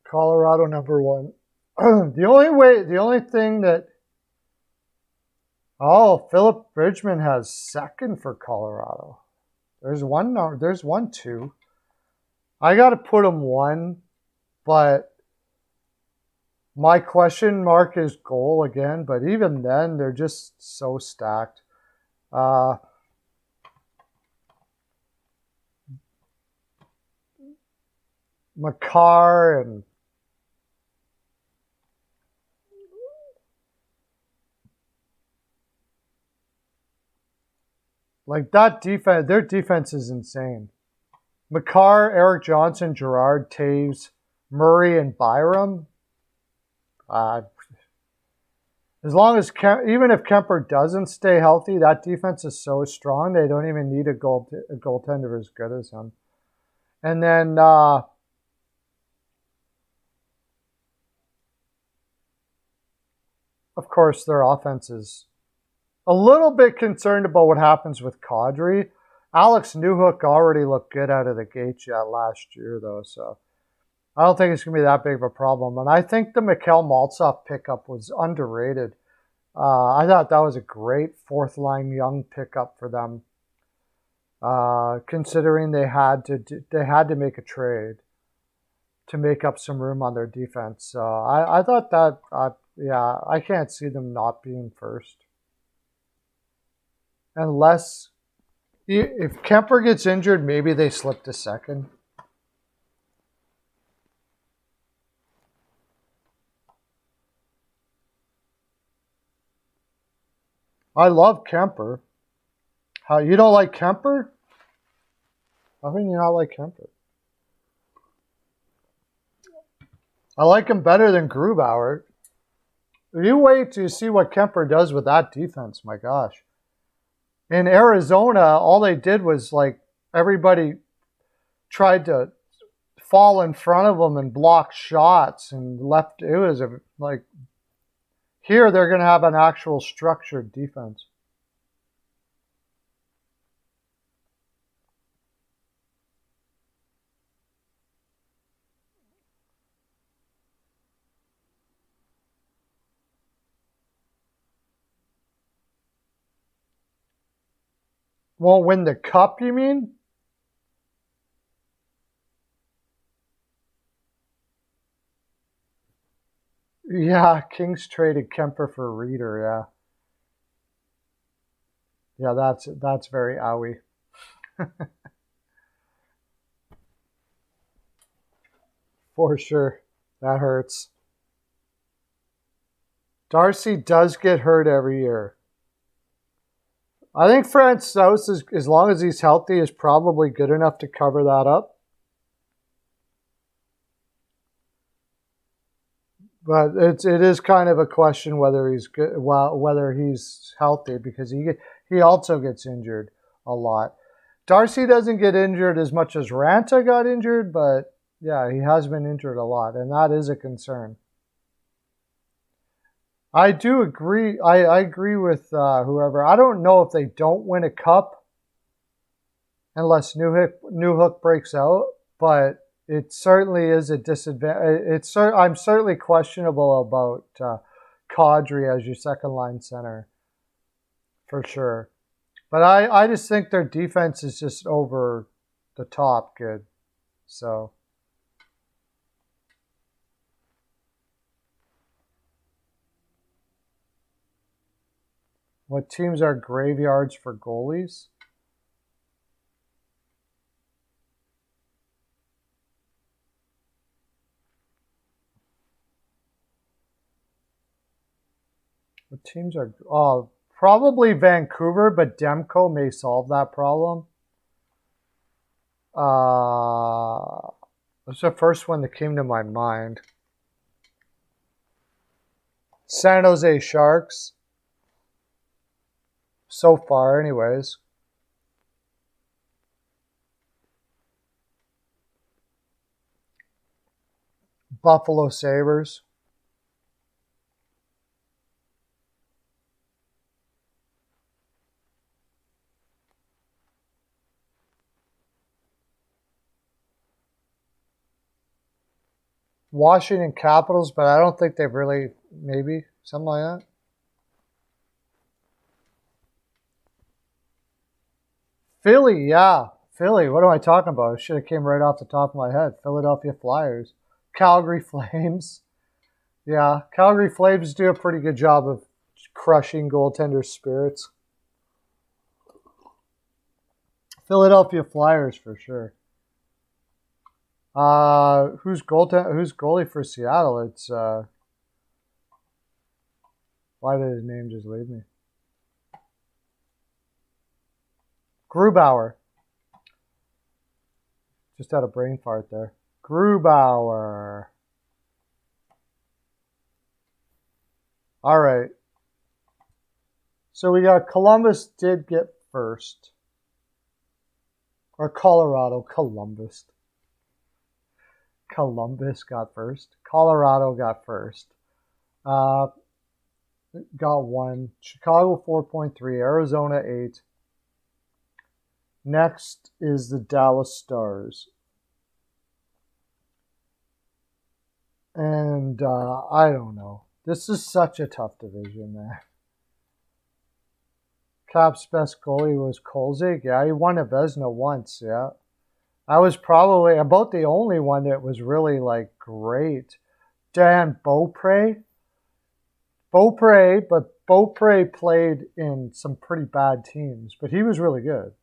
Colorado number 1. The only thing that Oh, Philip Bridgman has second for Colorado. There's one. There's 1-2. I got to put him 1, but my question mark is goal again. But even then, they're just so stacked. Makar and like that defense, their defense is insane. Makar, Eric Johnson, Gerard, Taves, Murray, and Byram. As long as even if Kemper doesn't stay healthy, that defense is so strong they don't even need a goaltender as good as him. And then of course their offense is a little bit concerned about what happens with Kadri. Alex Newhook already looked good out of the gate last year, though, so I don't think it's going to be that big of a problem. And I think the Mikhail Maltsev pickup was underrated. I thought that was a great fourth-line young pickup for them, considering they had to make a trade to make up some room on their defense. So I thought that, I can't see them not being first. Unless, if Kemper gets injured, maybe they slip to second. I love Kemper. How, you don't like Kemper? How can you not like Kemper? I like him better than Grubauer. You wait to see what Kemper does with that defense, my gosh. In Arizona, all they did was like everybody tried to fall in front of them and block shots and left. It was like here they're going to have an actual structured defense. Won't win the cup, you mean? Yeah, Kings traded Kemper for Reeder, yeah. Yeah, that's very owie. For sure. That hurts. Darcy does get hurt every year. I think Francouz, as long as he's healthy, is probably good enough to cover that up. But it is kind of a question whether he's good, whether he's healthy, because he also gets injured a lot. Darcy doesn't get injured as much as Ranta got injured, but yeah, he has been injured a lot, and that is a concern. I do agree. I agree with whoever. I don't know if they don't win a cup unless Newhook breaks out, but it certainly is a disadvantage. I'm certainly questionable about Kadri as your second line center, for sure. But I just think their defense is just over the top good. So. What teams are graveyards for goalies? What teams are... Oh, probably Vancouver, but Demko may solve that problem. That's the first one that came to my mind. San Jose Sharks. So far, anyways. Buffalo Sabres. Washington Capitals, but I don't think they've really, maybe, something like that. Philly, yeah. Philly, what am I talking about? It should have came right off the top of my head. Philadelphia Flyers. Calgary Flames. Yeah, Calgary Flames do a pretty good job of crushing goaltender spirits. Philadelphia Flyers for sure. Who's goalie for Seattle? It's why did his name just leave me? Grubauer. Just had a brain fart there. Grubauer. All right. So we got Columbus did get first. Or Colorado. Columbus. Columbus got first. Colorado got first. Got 1. Chicago 4.3. Arizona 8. Next is the Dallas Stars. And I don't know. This is such a tough division, man. Cap's best goalie was Kolzig. Yeah, he won a Vezina once, yeah. I was probably about the only one that was really, like, great. Dan Beaupre. But Beaupre played in some pretty bad teams, but he was really good.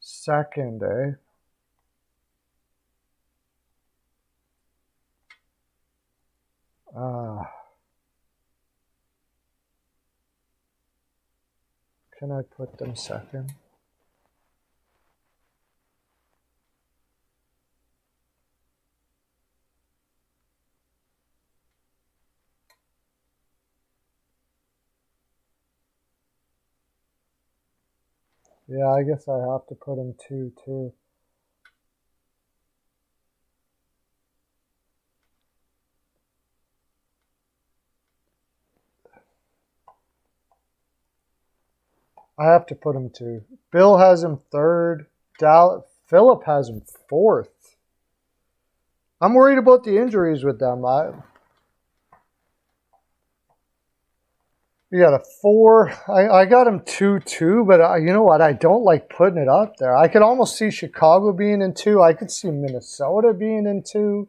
Second, eh? Can I put them second? Yeah, I guess I have to put them 2 too. I have to put him 2. Bill has him 3rd. Philip has him 4th. I'm worried about the injuries with them. You got a 4. I got him 2-2, but you know what? I don't like putting it up there. I could almost see Chicago being in 2. I could see Minnesota being in 2.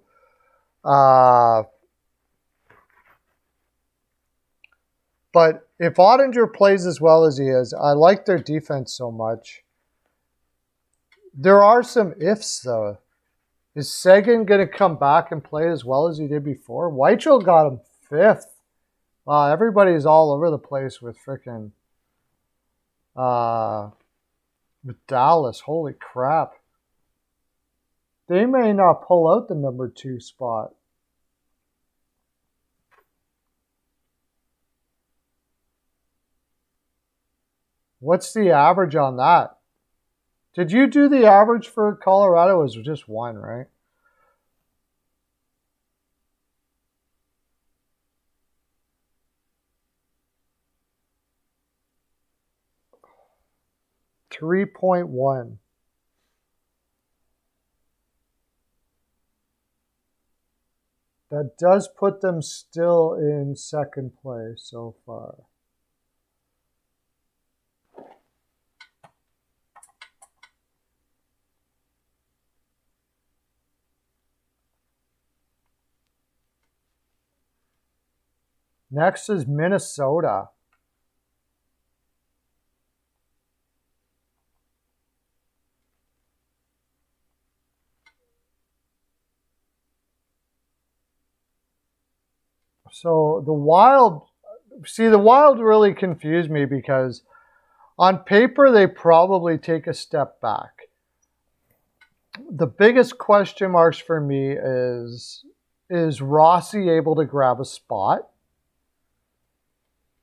But if Ottinger plays as well as he is, I like their defense so much. There are some ifs, though. Is Seguin going to come back and play as well as he did before? Weichel got him 5th. Wow, everybody's all over the place with freaking with Dallas. Holy crap. They may not pull out the number 2 spot. What's the average on that? Did you do the average for Colorado? It was just 1, right? .1. That does put them still in second place so far. Next is Minnesota. So the Wild really confused me because on paper they probably take a step back. The biggest question marks for me is Rossi able to grab a spot?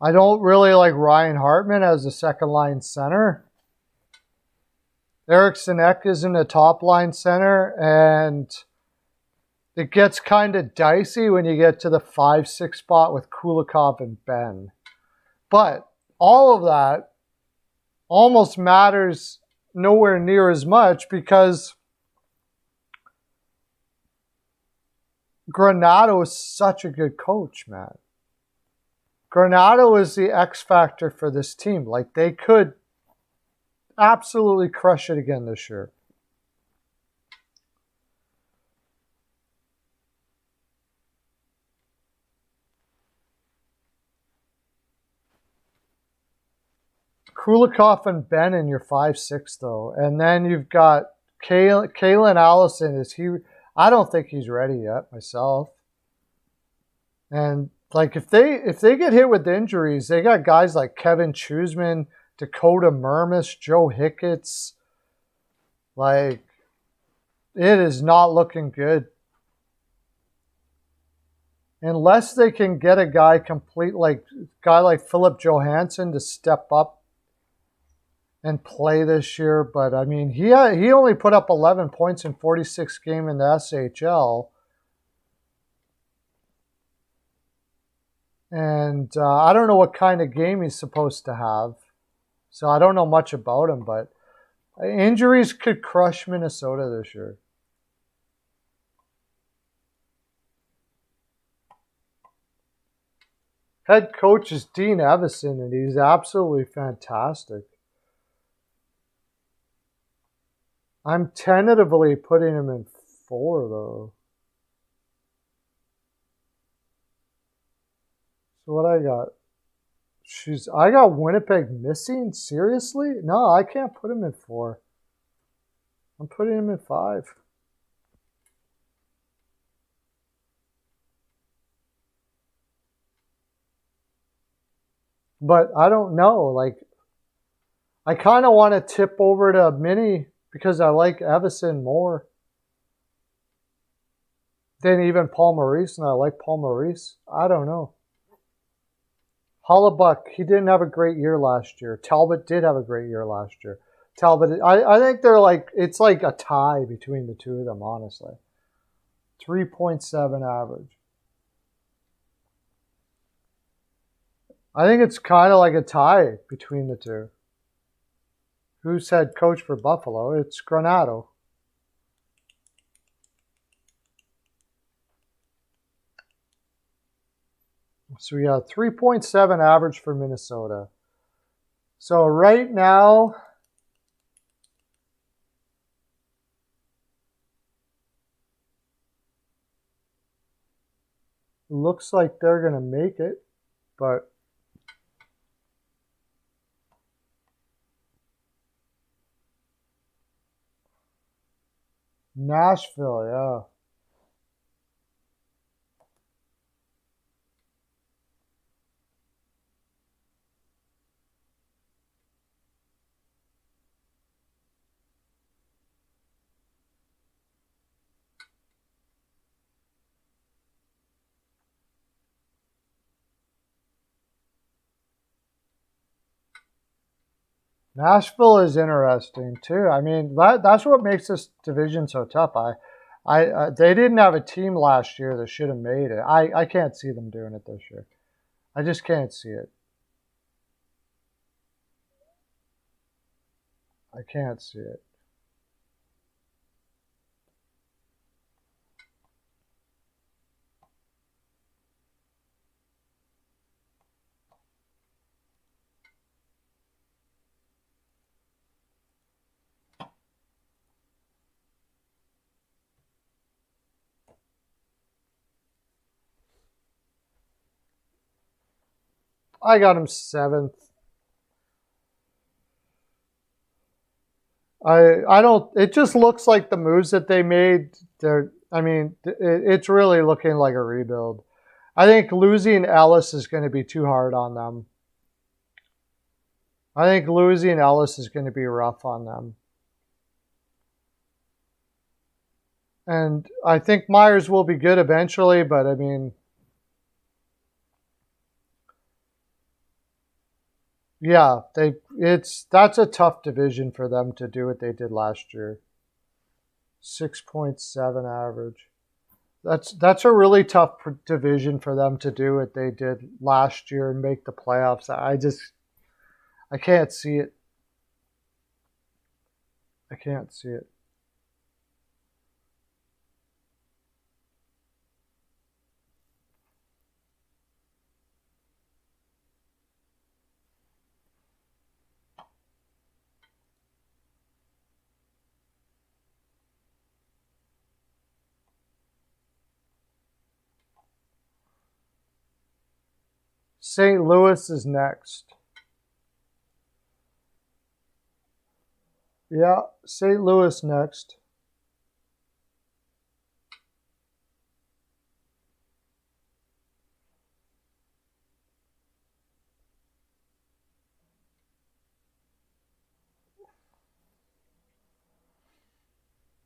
I don't really like Ryan Hartman as a second line center. Eric Sinek isn't a top line center, and it gets kind of dicey when you get to the 5-6 spot with Kulikov and Ben. But all of that almost matters nowhere near as much because Granato is such a good coach, man. Granato is the X factor for this team. Like, they could absolutely crush it again this year. Kulikov and Ben in your 5-6 though, and then you've got Kalen Allison. Is he? I don't think he's ready yet myself. And like if they get hit with injuries, they got guys like Kevin Cheusman, Dakota Murmis, Joe Hicketts. Like it is not looking good. Unless they can get a guy like Philip Johansson to step up and play this year. But I mean, he only put up 11 points in 46 games in the SHL. And I don't know what kind of game he's supposed to have. So I don't know much about him, but injuries could crush Minnesota this year. Head coach is Dean Evison, and he's absolutely fantastic. I'm tentatively putting him in 4, though. So what I got? I got Winnipeg missing? Seriously? No, I can't put him in 4. I'm putting him in 5. But I don't know. Like, I kind of want to tip over to Mini because I like Evison more than even Paul Maurice, and I like Paul Maurice. I don't know. Hollebuck, he didn't have a great year last year. Talbot did have a great year last year. Talbot, I think they're like, it's like a tie between the two of them, honestly. 3.7 average. I think it's kind of like a tie between the two. Who's head coach for Buffalo? It's Granato. So we got 3.7 average for Minnesota. So right now, looks like they're going to make it, but Nashville, yeah. Nashville is interesting too. I mean, that's what makes this division so tough. They didn't have a team last year that should have made it. I can't see them doing it this year. I just can't see it. I can't see it. I got him 7th. I don't. It just looks like the moves that they made. I mean, it's really looking like a rebuild. I think losing Ellis is going to be too hard on them. I think losing Ellis is going to be rough on them. And I think Myers will be good eventually, but I mean, yeah, that's a tough division for them to do what they did last year. 6.7 average. That's a really tough division for them to do what they did last year and make the playoffs. I can't see it. I can't see it. St. Louis is next. Yeah, St. Louis next.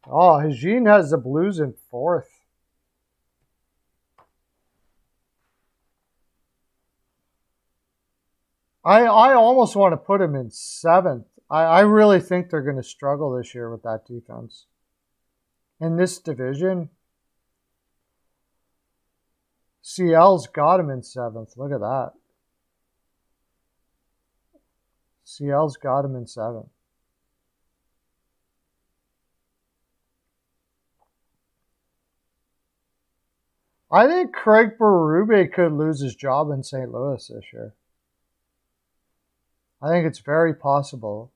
Oh, Eugene has the Blues in 4th. I almost want to put him in 7th. I really think they're going to struggle this year with that defense. In this division, CL's got him in 7th. Look at that. CL's got him in 7th. I think Craig Berube could lose his job in St. Louis this year. I think it's very possible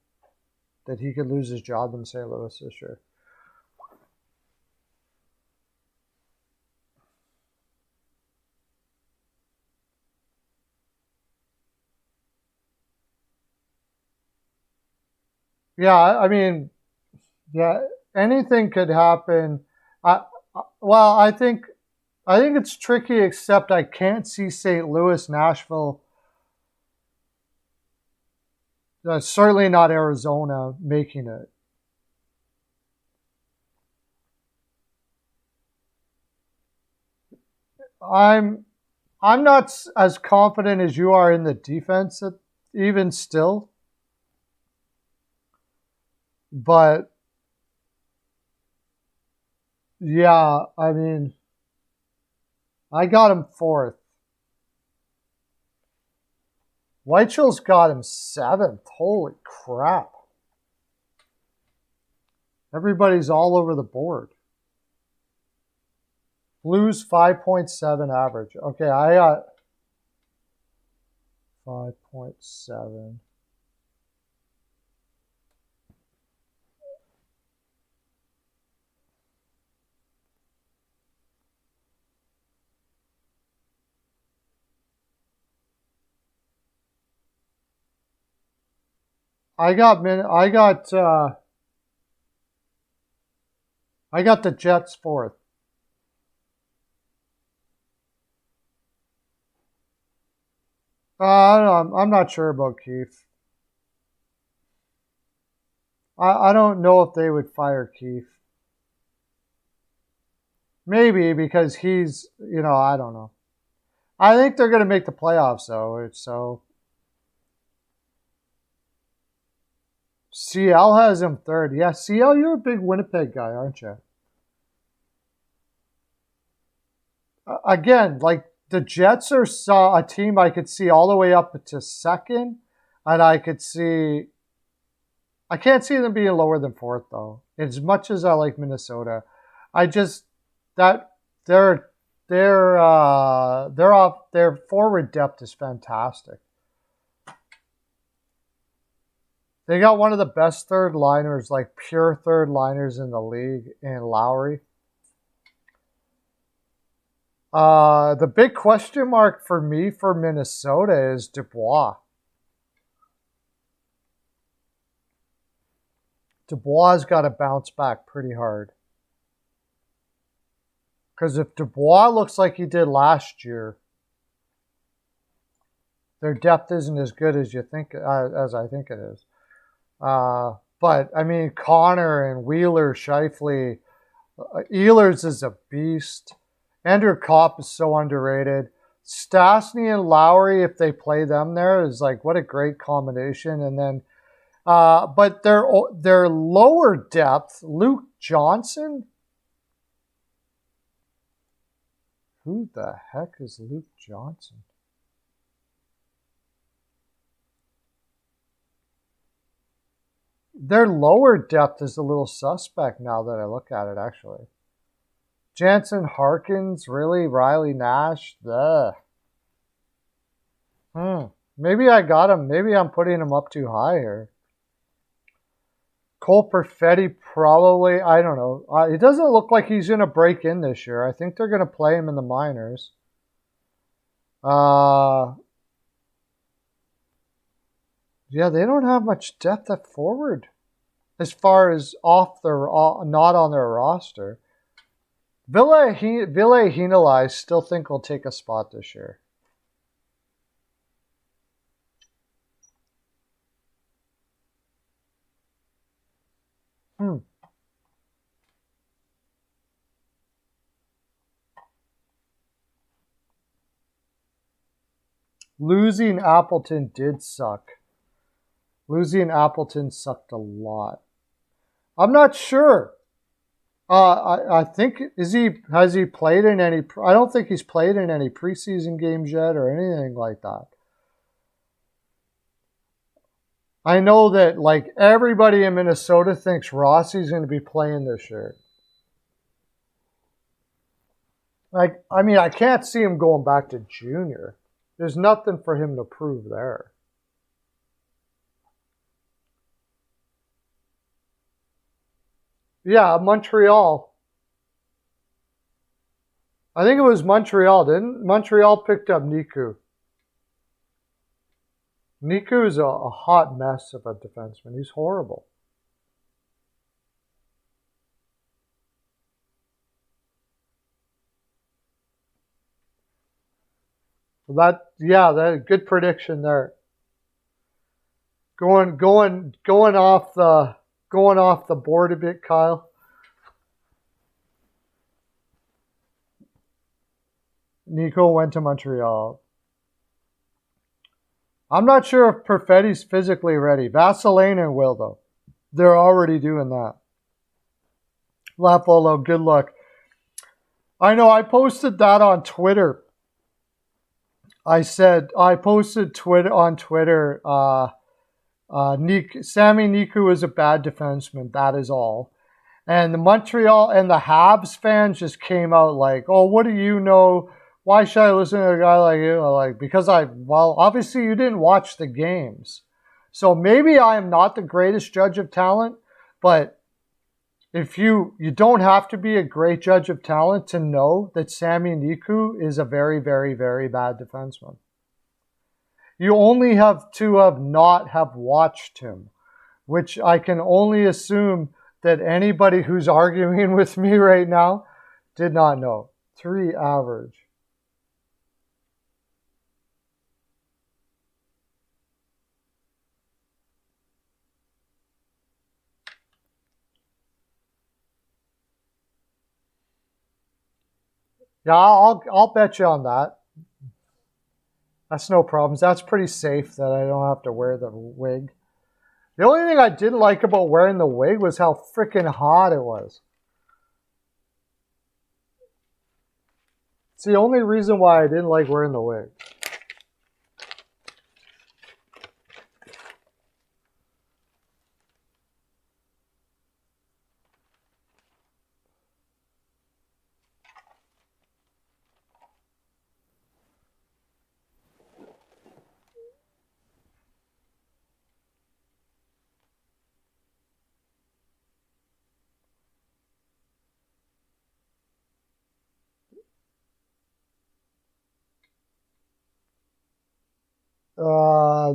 that he could lose his job in St. Louis this year. Yeah, I mean, yeah, anything could happen. Well, I think it's tricky, except I can't see St. Louis, Nashville, certainly not Arizona making it. I'm not as confident as you are in the defense, even still. But yeah, I mean, I got him 4th. Whiteshell's got him 7th. Holy crap. Everybody's all over the board. Blues 5.7 average. Okay, I got 5.7. I got the Jets 4th. I don't know, I'm not sure about Keefe. I don't know if they would fire Keefe. Maybe because he's, I don't know. I think they're going to make the playoffs, though. So CL has him 3rd. Yeah, CL, you're a big Winnipeg guy, aren't you? Again, like the Jets are a team I could see all the way up to 2nd, and I can't see them being lower than 4th, though. As much as I like Minnesota, their forward depth is fantastic. They got one of the best third liners, like pure third liners in the league, in Lowry. The big question mark for me for Minnesota is Dubois. Dubois got to bounce back pretty hard. Because if Dubois looks like he did last year, their depth isn't as good as as I think it is. But I mean, Connor and Wheeler, Scheifele, Ehlers is a beast. Andrew Kopp is so underrated. Stastny and Lowry, if they play them there, is like, what a great combination. And then, but their lower depth, Luke Johnson. Who the heck is Luke Johnson? Their lower depth is a little suspect now that I look at it, actually. Jansen Harkins, really? Riley Nash? Ugh. Maybe I got him. Maybe I'm putting him up too high here. Cole Perfetti, probably. I don't know. It doesn't look like he's going to break in this year. I think they're going to play him in the minors. Yeah, they don't have much depth at forward as far as off their not on their roster. Ville Heinola, I still think will take a spot this year. Losing Appleton did suck. Losing Appleton sucked a lot. I'm not sure. I think has he played in any? I don't think he's played in any preseason games yet or anything like that. I know that like everybody in Minnesota thinks Rossi's going to be playing this year. Like, I mean, I can't see him going back to junior. There's nothing for him to prove there. Yeah, Montreal. I think it was Montreal, didn't Montreal picked up Niku? Niku is a hot mess of a defenseman. He's horrible. That good prediction there. Going off the board a bit, Kyle. Nico went to Montreal. I'm not sure if Perfetti's physically ready. Vasilevskiy will, though. They're already doing that. Lafolo, good luck. I know, I posted that on Twitter. I posted on Twitter, Sammy Niku is a bad defenseman. That is all. And the Montreal and the Habs fans just came out like, oh, what do you know? Why should I listen to a guy like you? Like, because obviously you didn't watch the games. So maybe I am not the greatest judge of talent, but if you don't have to be a great judge of talent to know that Sammy Niku is a very, very, very bad defenseman. You only have to not have watched him, which I can only assume that anybody who's arguing with me right now did not know. 3 average. Yeah, I'll bet you on that. That's no problems. That's pretty safe that I don't have to wear the wig. The only thing I didn't like about wearing the wig was how freaking hot it was. It's the only reason why I didn't like wearing the wig.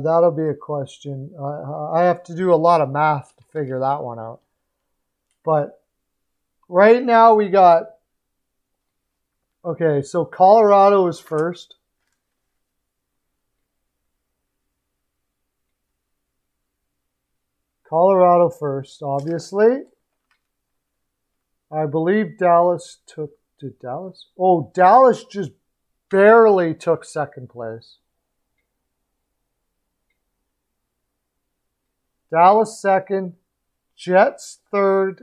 That'll be a question. I have to do a lot of math to figure that one out. But right now we got... Okay, so Colorado is first. Colorado first, obviously. I believe Dallas took... Did Dallas? Oh, Dallas just barely took second place. Dallas second, Jets third.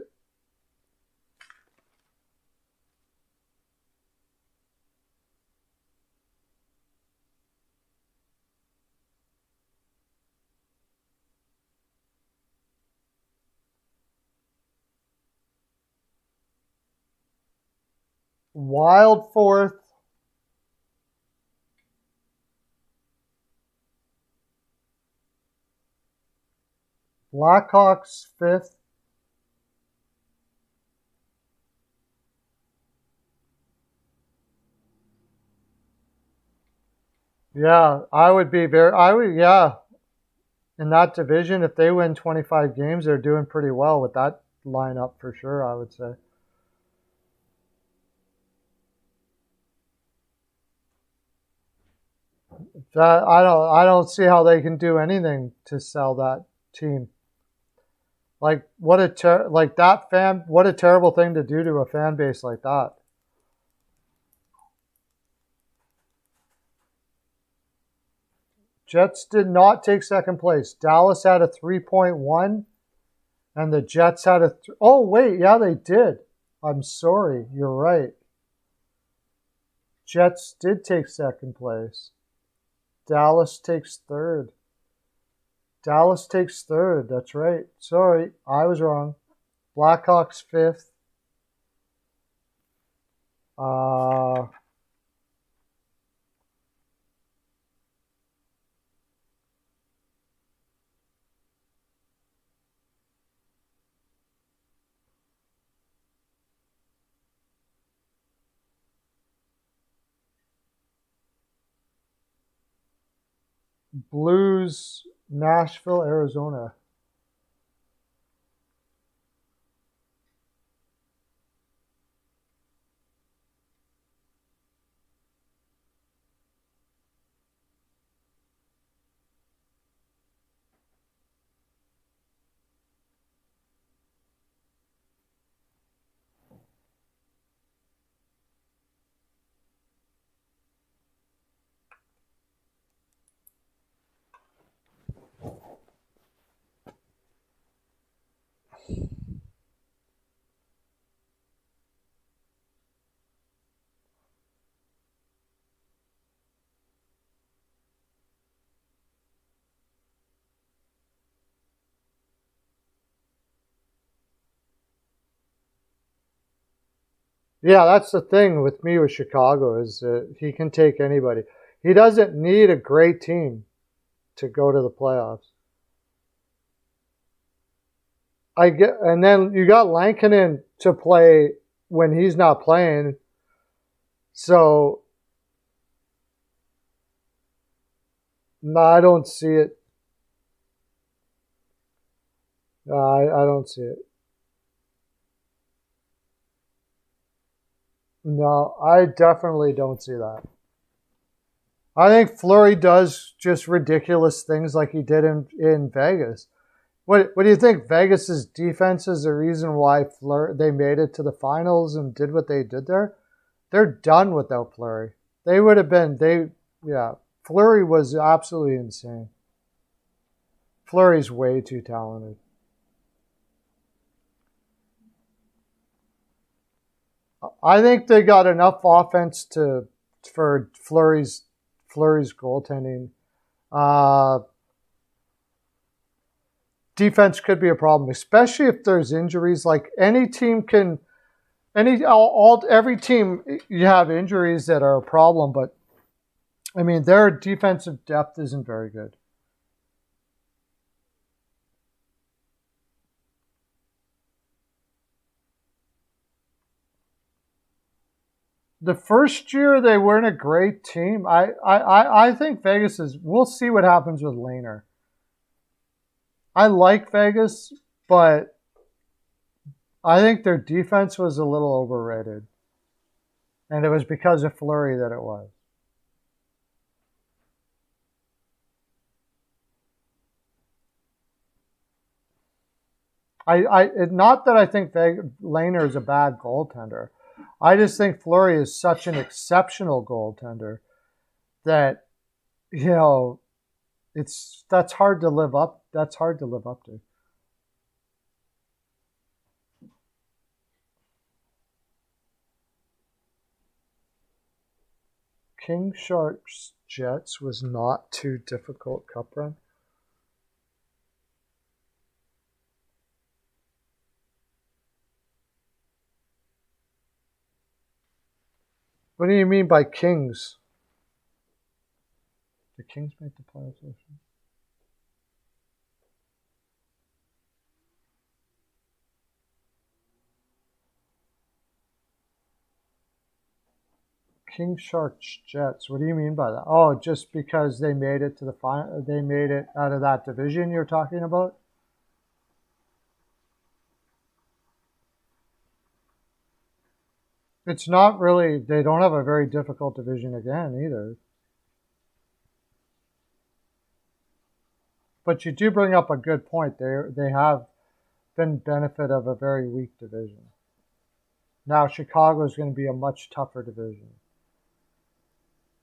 Wild fourth. Blackhawks fifth. Yeah, yeah. in that division, if they win 25 games, they're doing pretty well with that lineup for sure, I would say. I don't see how they can do anything to sell that team. Like what a terrible thing to do to a fan base like that. Jets did not take second place. Dallas had a 3.1 and the Jets had a oh wait, yeah they did. I'm sorry, you're right. Jets did take second place. Dallas takes third. Dallas takes third. That's right. Sorry, I was wrong. Blackhawks fifth. Blues, Nashville, Arizona. Yeah, that's the thing with me with Chicago is that he can take anybody. He doesn't need a great team to go to the playoffs. And then you got Lankinen to play when he's not playing. So no, I don't see it. No, I don't see it. No, I definitely don't see that. I think Fleury does just ridiculous things like he did in Vegas. What do you think? Vegas's defense is the reason why they made it to the finals and did what they did there? They're done without Fleury. They would have been yeah. Fleury was absolutely insane. Fleury's way too talented. I think they got enough offense for Fleury's goaltending. Defense could be a problem, especially if there's injuries. Like any team can, every team you have injuries that are a problem, but I mean their defensive depth isn't very good. The first year they weren't a great team. I think Vegas is. We'll see what happens with Lehner. I like Vegas, but I think their defense was a little overrated, and it was because of Fleury that it was. Not that I think Lehner is a bad goaltender. I just think Fleury is such an exceptional goaltender that that's hard to live up. That's hard to live up to. King Sharks Jets was not too difficult cup run. What do you mean by Kings? The Kings made the playoffs. King Sharks Jets. What do you mean by that? Oh, just because they made it to the final, they made it out of that division you're talking about? It's not really, they don't have a very difficult division again either. But you do bring up a good point. They have been benefit of a very weak division. Now Chicago is going to be a much tougher division.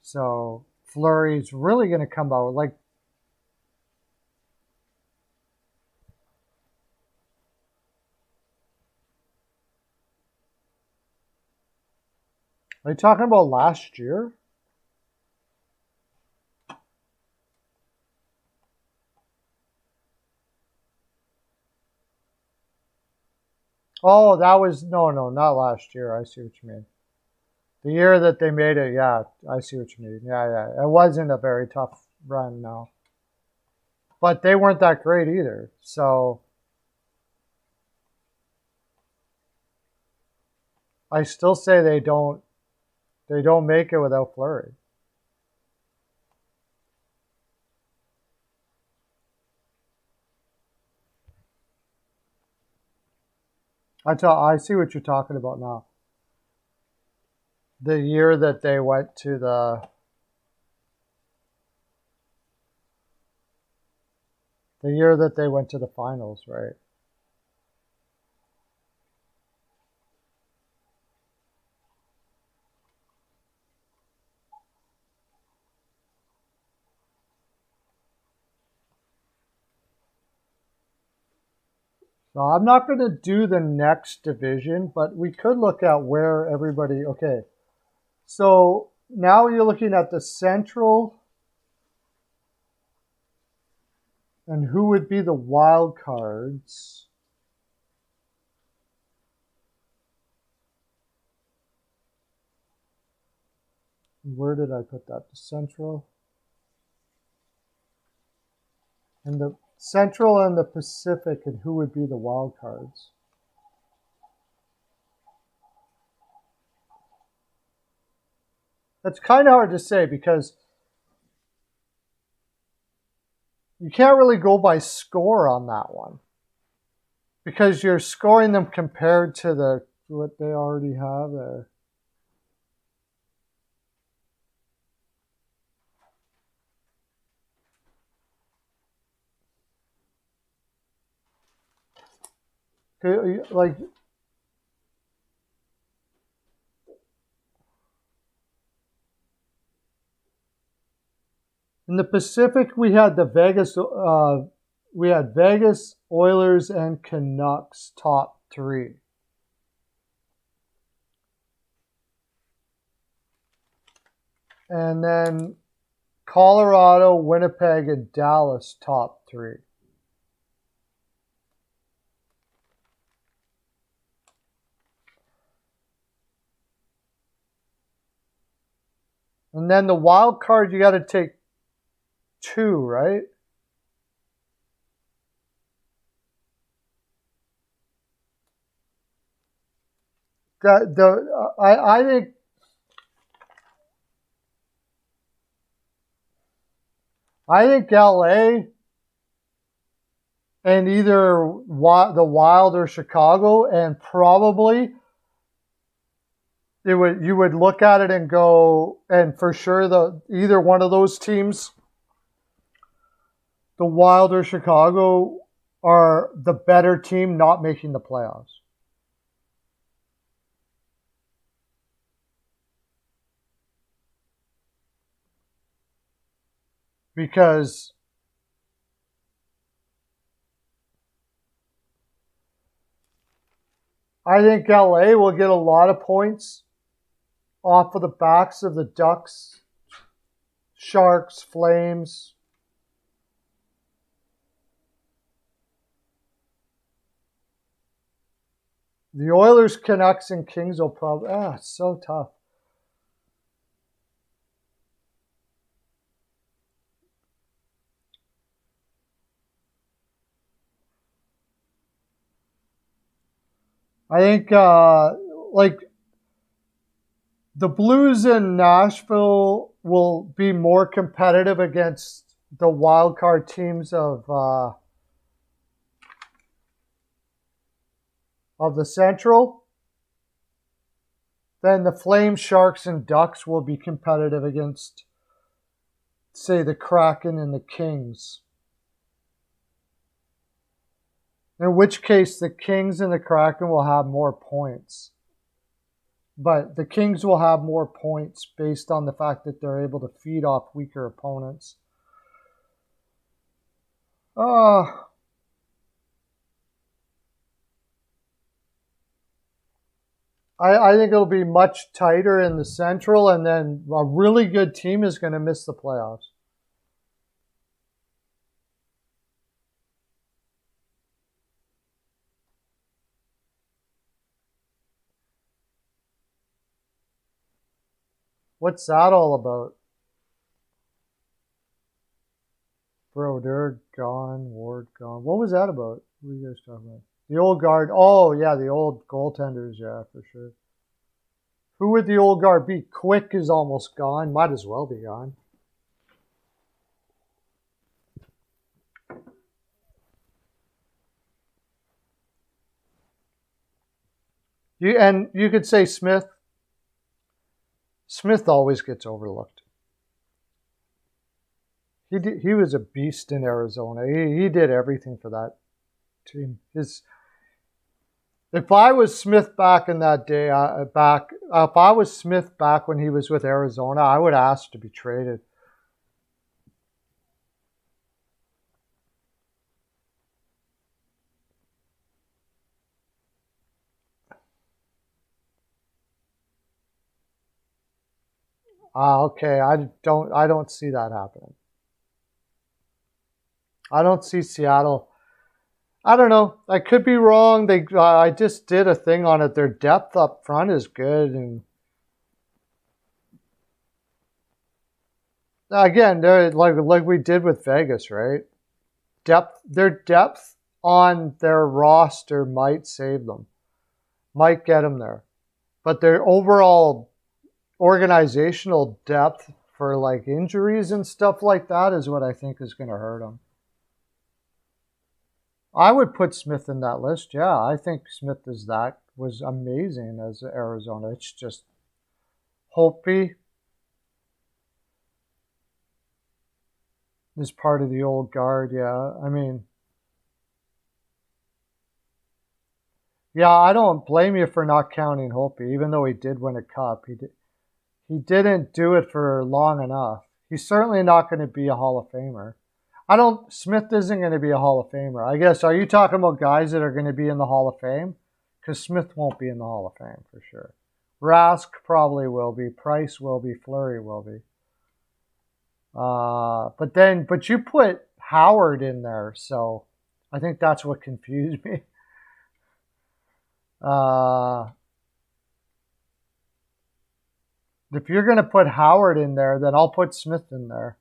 So Fleury's really going to come out like. Are you talking about last year? Oh, that was no, not last year. I see what you mean. The year that they made it, yeah, I see what you mean. Yeah. It wasn't a very tough run, no. But they weren't that great either. So I still say they don't make it without Fleury. I see what you're talking about now. The year that they went to the finals, right? So I'm not going to do the next division, but we could look at where everybody, okay. So now you're looking at the Central and who would be the wild cards. Where did I put that? The Central and the Central and the Pacific, and who would be the wild cards? That's kind of hard to say because you can't really go by score on that one because you're scoring them compared to what they already have there. Like in the Pacific, we had Vegas, Oilers, and Canucks top three. And then Colorado, Winnipeg, and Dallas top three. And then the wild card, you got to take two, right? I think LA and either the Wild or Chicago, and probably you would look at it and go, and for sure either one of those teams, the Wild or Chicago, are the better team not making the playoffs. Because I think LA will get a lot of points off of the backs of the Ducks, Sharks, Flames. The Oilers, Canucks, and Kings will probably... it's so tough. I think, like, the Blues in Nashville will be more competitive against the wild card teams of the Central than the Flames, Sharks, and Ducks will be competitive against, say, the Kraken and the Kings. In which case, the Kings and the Kraken will have more points. But the Kings will have more points based on the fact that they're able to feed off weaker opponents. I think it'll be much tighter in the Central, and then a really good team is going to miss the playoffs. What's that all about? Brodeur gone, Ward gone. What was that about? What are you guys talking about? The old guard. Oh, yeah, the old goaltenders. Yeah, for sure. Who would the old guard be? Quick is almost gone. Might as well be gone. You could say Smith. Smith always gets overlooked. He was a beast in Arizona. He did everything for that team. If I was Smith back in that day, if I was Smith back when he was with Arizona, I would ask to be traded. Okay, I don't see that happening. I don't see Seattle. I don't know. I could be wrong. I just did a thing on it. Their depth up front is good, and again, they're like we did with Vegas, right? Their depth on their roster might save them, might get them there, but their overall organizational depth for like injuries and stuff like that is what I think is going to hurt them. I would put Smith in that list. Yeah, I think Smith was amazing as Arizona. It's just Holtby is part of the old guard. Yeah, I mean, yeah, I don't blame you for not counting Holtby, even though he did win a cup. He didn't do it for long enough. He's certainly not going to be a Hall of Famer. Smith isn't going to be a Hall of Famer. I guess, are you talking about guys that are going to be in the Hall of Fame? Because Smith won't be in the Hall of Fame for sure. Rask probably will be. Price will be. Fleury will be. But you put Howard in there, so I think that's what confused me. If you're going to put Howard in there, then I'll put Smith in there.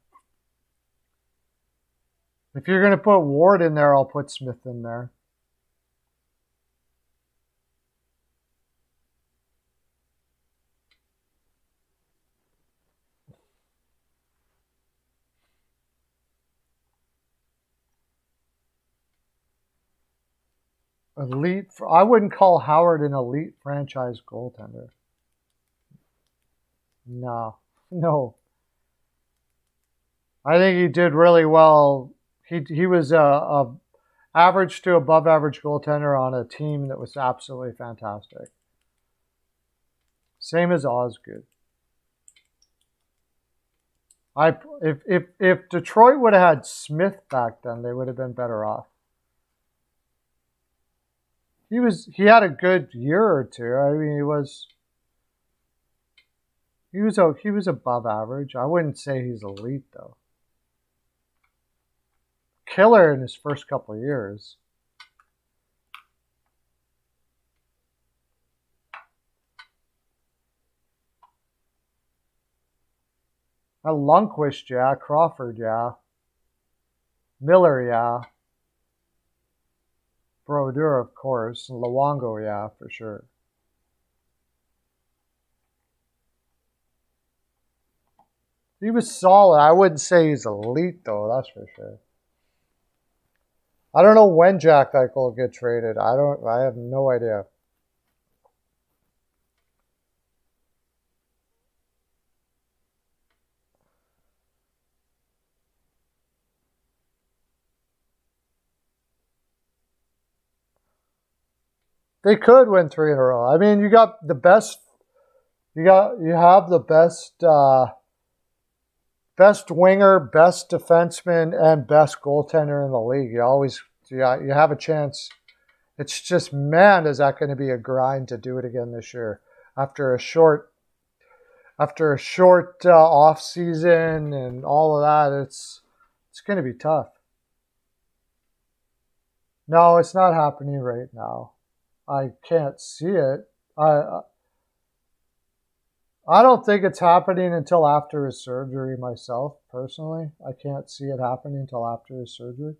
If you're going to put Ward in there, I'll put Smith in there. Elite. I wouldn't call Howard an elite franchise goaltender. No. I think he did really well. He was a average to above average goaltender on a team that was absolutely fantastic. Same as Osgood. If Detroit would have had Smith back then, they would have been better off. He had a good year or two. I mean, he was above average. I wouldn't say he's elite though. Killer in his first couple of years. Lundqvist, yeah. Crawford, yeah. Miller, yeah. Brodeur, of course. Luongo, yeah, for sure. He was solid. I wouldn't say he's elite, though. That's for sure. I don't know when Jack Eichel will get traded. I have no idea. They could win 3 in a row. I mean, you got the best. You have the best best winger, best defenseman, and best goaltender in the league. You have a chance. It's just, man, is that going to be a grind to do it again this year after a short off season and all of that. It's going to be tough. No, it's not happening right now. I can't see it. I don't think it's happening until after his surgery myself, personally. I can't see it happening until after his surgery.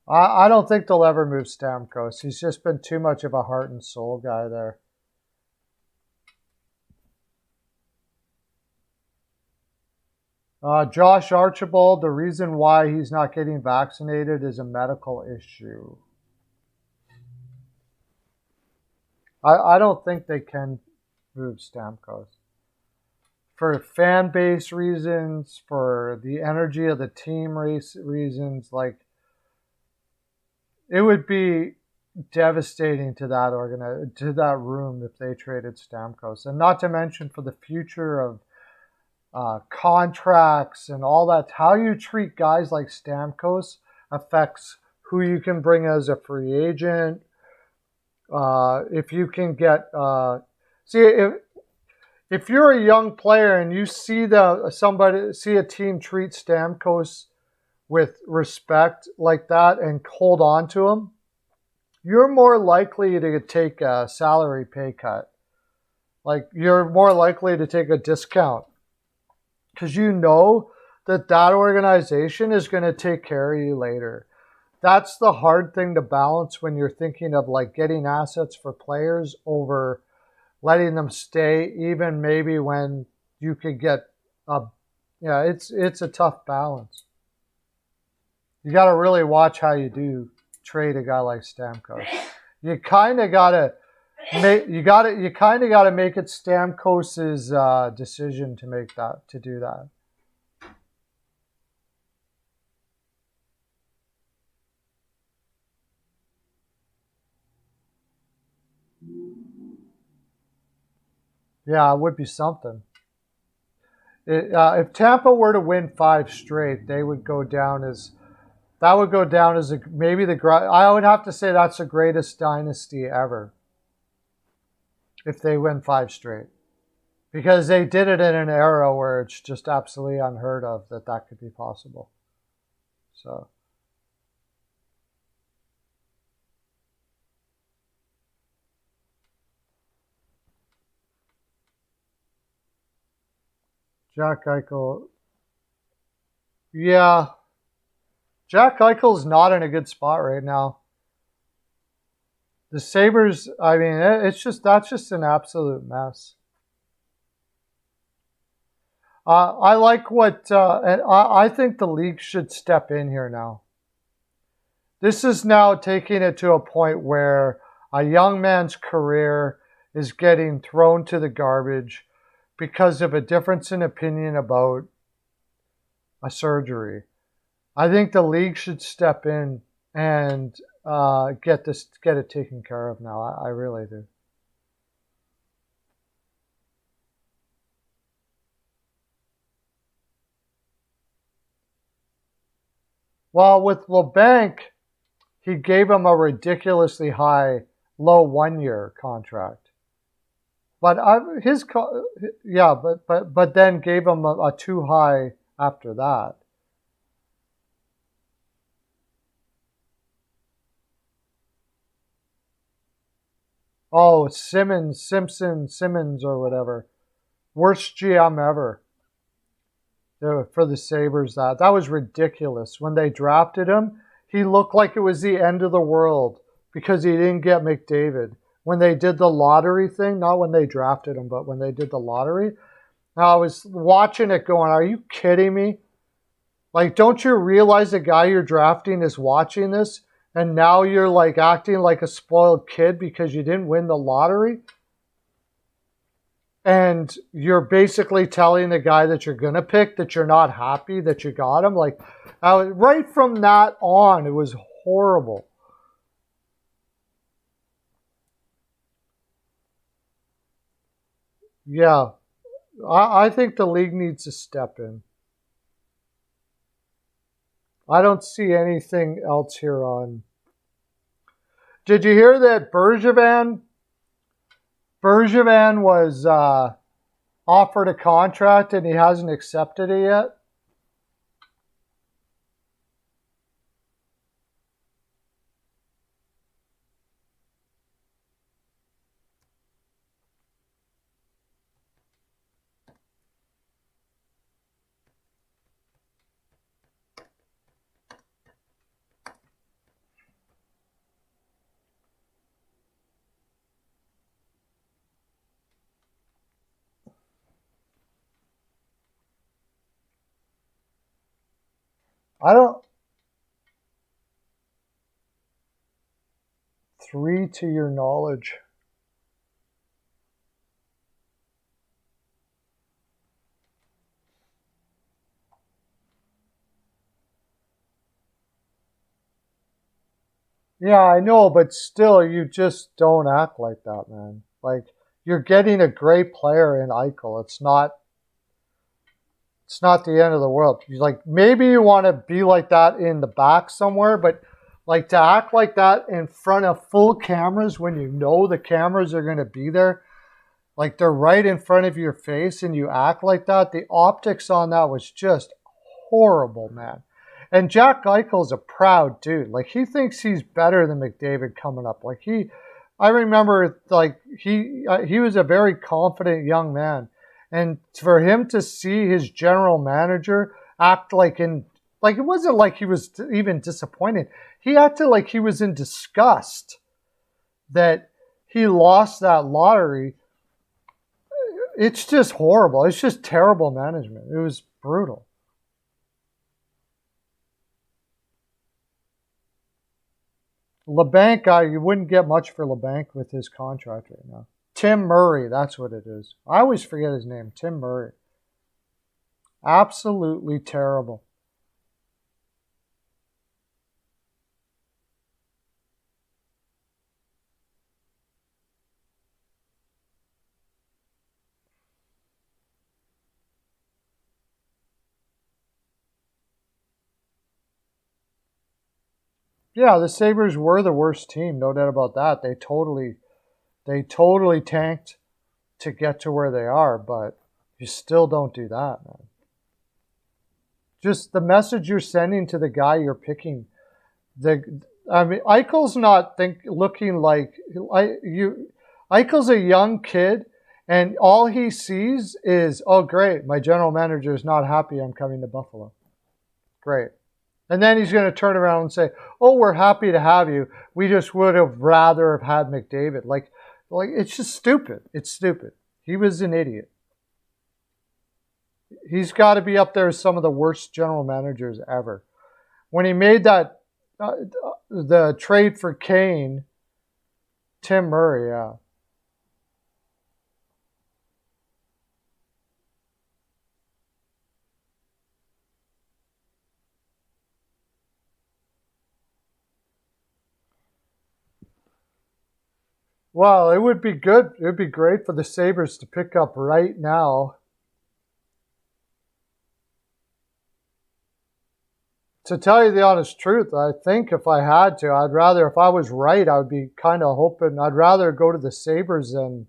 I don't think they'll ever move Stamkos. He's just been too much of a heart and soul guy there. Josh Archibald, the reason why he's not getting vaccinated is a medical issue. I don't think they can move Stamkos. For fan base reasons, for the energy of the team reasons, like, it would be devastating to that room if they traded Stamkos. And not to mention for the future of contracts and all that. How you treat guys like Stamkos affects who you can bring as a free agent. If you can get if you're a young player and you see a team treat Stamkos with respect like that and hold on to him, you're more likely to take a salary pay cut. Like, you're more likely to take a discount because you know that organization is going to take care of you later. That's the hard thing to balance when you're thinking of like getting assets for players over letting them stay, even maybe when you could get it's a tough balance. You got to really watch how you do trade a guy like Stamkos. You kind of got to make it Stamkos's decision to do that. Yeah, it would be something. If Tampa were to win 5 straight, they would go down as I would have to say that's the greatest dynasty ever. If they win 5 straight, because they did it in an era where it's just absolutely unheard of that could be possible. So. Jack Eichel. Yeah. Jack Eichel's not in a good spot right now. The Sabres, I mean, that's just an absolute mess. I like and I think the league should step in here now. This is now taking it to a point where a young man's career is getting thrown to the garbage because of a difference in opinion about a surgery. I think the league should step in and get it taken care of now. I really do. Well, with LeBanc, he gave him a ridiculously low 1-year contract. But but then gave him a too high after that. Oh, Simmons or whatever. Worst GM ever for the Sabres. That was ridiculous. When they drafted him, he looked like it was the end of the world because he didn't get McDavid. When they did the lottery thing, not when they drafted him, but when they did the lottery, I was watching it going, are you kidding me? Like, don't you realize the guy you're drafting is watching this? And now you're like acting like a spoiled kid because you didn't win the lottery? And you're basically telling the guy that you're going to pick that you're not happy that you got him. Like, right from that on, it was horrible. Yeah, I think the league needs to step in. I don't see anything else here on. Did you hear that Bergevin was offered a contract and he hasn't accepted it yet? I don't. 3 to your knowledge. Yeah, I know, but still, you just don't act like that, man. Like, you're getting a great player in Eichel. It's not the end of the world. Like, maybe you want to be like that in the back somewhere, but like to act like that in front of full cameras when you know the cameras are going to be there, like they're right in front of your face and you act like that, the optics on that was just horrible, man. And Jack Eichel's a proud dude. Like, he thinks he's better than McDavid coming up. Like, I remember, like, he was a very confident young man. And for him to see his general manager act like it wasn't like he was even disappointed. He acted like he was in disgust that he lost that lottery. It's just horrible. It's just terrible management. It was brutal. LeBanc, you wouldn't get much for LeBanc with his contract right now. Tim Murray, that's what it is. I always forget his name. Tim Murray. Absolutely terrible. Yeah, the Sabres were the worst team, no doubt about that. They totally tanked to get to where they are, but you still don't do that, man. Just the message you're sending to the guy you're picking. Eichel's not looking like Eichel's a young kid, and all he sees is, oh great, my general manager is not happy I'm coming to Buffalo. Great. And then he's going to turn around and say, oh, we're happy to have you. We just would have rather have had McDavid. Like it's just stupid. It's stupid. He was an idiot. He's got to be up there as some of the worst general managers ever. When he made that the trade for Kane, Tim Murray, yeah. Well, it would be good. It would be great for the Sabres to pick up right now. To tell you the honest truth, I think if I had to, if I was right, I would be kind of hoping, I'd rather go to the Sabres than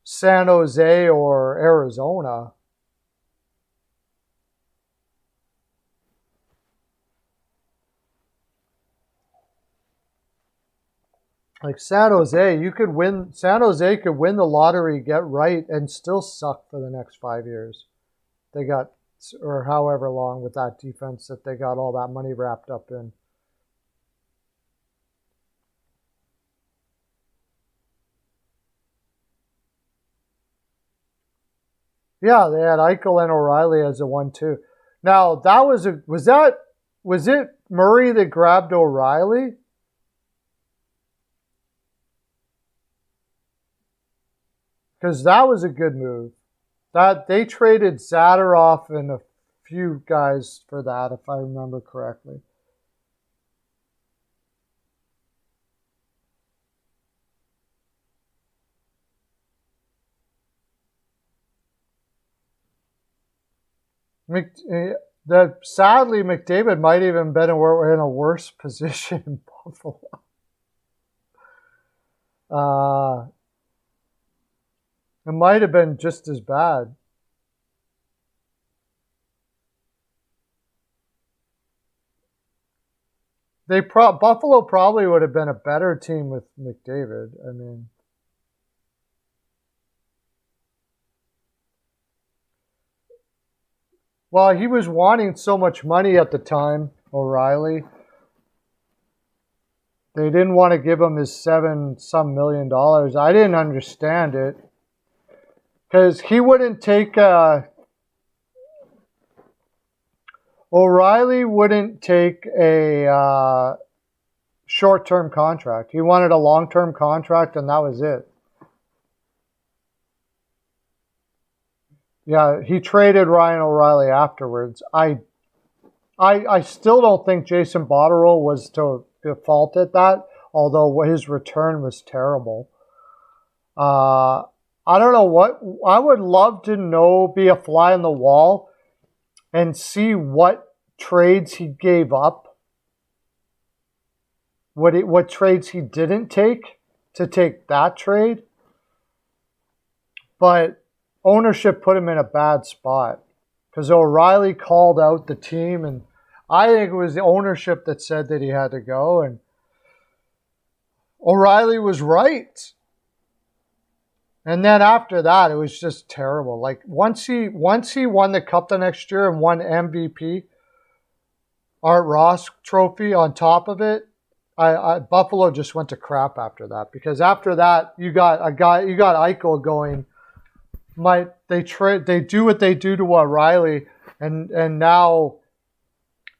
San Jose or Arizona. Like San Jose, you could win. San Jose could win the lottery, get right, and still suck for the next 5 years. They got, or however long with that defense that they got all that money wrapped up in. Yeah, they had Eichel and O'Reilly as a 1-2. Now that was it Murray that grabbed O'Reilly? Because that was a good move. That they traded Zadorov and a few guys for that, if I remember correctly. Sadly, McDavid might even been in a worse position in Buffalo. It might have been just as bad. Buffalo probably would have been a better team with McDavid. I mean, well, he was wanting so much money at the time, O'Reilly. They didn't want to give him his $7-some million. I didn't understand it. Because he wouldn't take O'Reilly wouldn't take a short-term contract. He wanted a long-term contract, and that was it. Yeah, he traded Ryan O'Reilly afterwards. I still don't think Jason Botterill was to fault at that, although his return was terrible. I don't know what I would love to know, be a fly on the wall and see what trades he gave up, what trades he didn't take to take that trade. But ownership put him in a bad spot because O'Reilly called out the team, and I think it was the ownership that said that he had to go, and O'Reilly was right. And then after that, it was just terrible. Like once he won the cup the next year and won MVP, Art Ross trophy on top of it, Buffalo just went to crap after that. Because after that, you got Eichel going. They do what they do to O'Reilly, and now,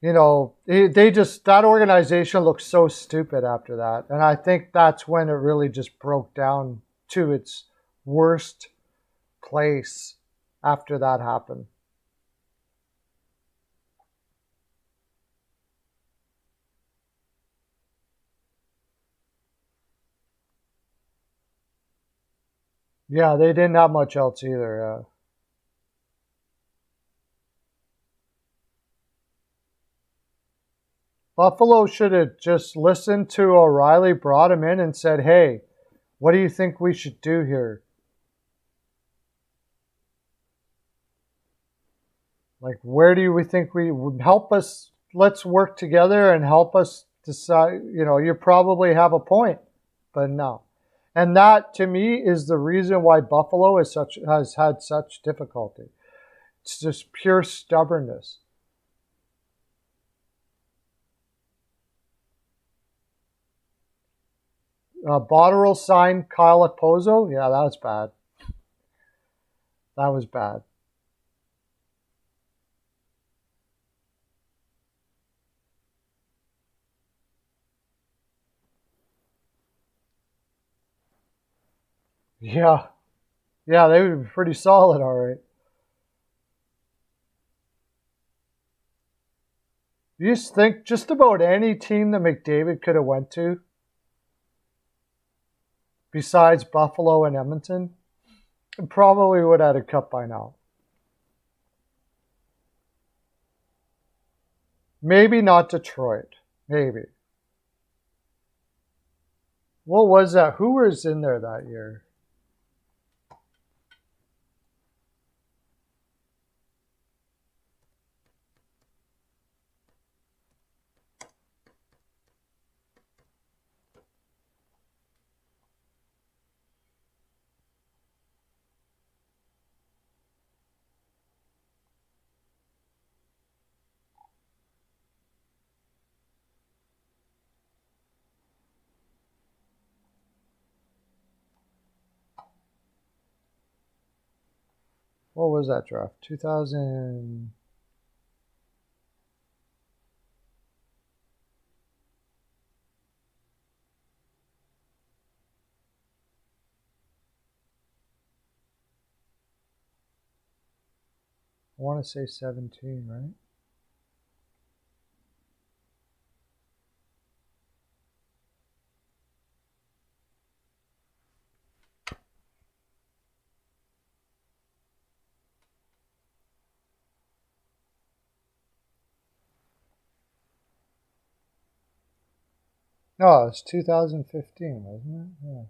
you know, that organization looks so stupid after that. And I think that's when it really just broke down to its worst place after that happened. Yeah, they didn't have much else either. Buffalo should have just listened to O'Reilly, brought him in, and said, "Hey, what do you think we should do here? Like, where do we think we would help us? Let's work together and help us decide. You know, you probably have a point, but no." And that, to me, is the reason why Buffalo has had such difficulty. It's just pure stubbornness. Botterill signed Kyle Okposo. Yeah, that was bad. That was bad. Yeah. Yeah, they would be pretty solid, all right. You just think just about any team that McDavid could have went to, besides Buffalo and Edmonton, probably would have had a cup by now. Maybe not Detroit. Maybe. What was that? Who was in there that year? What was that draft? 2000. I want to say 17, right? No, it's 2015, wasn't it? Yeah.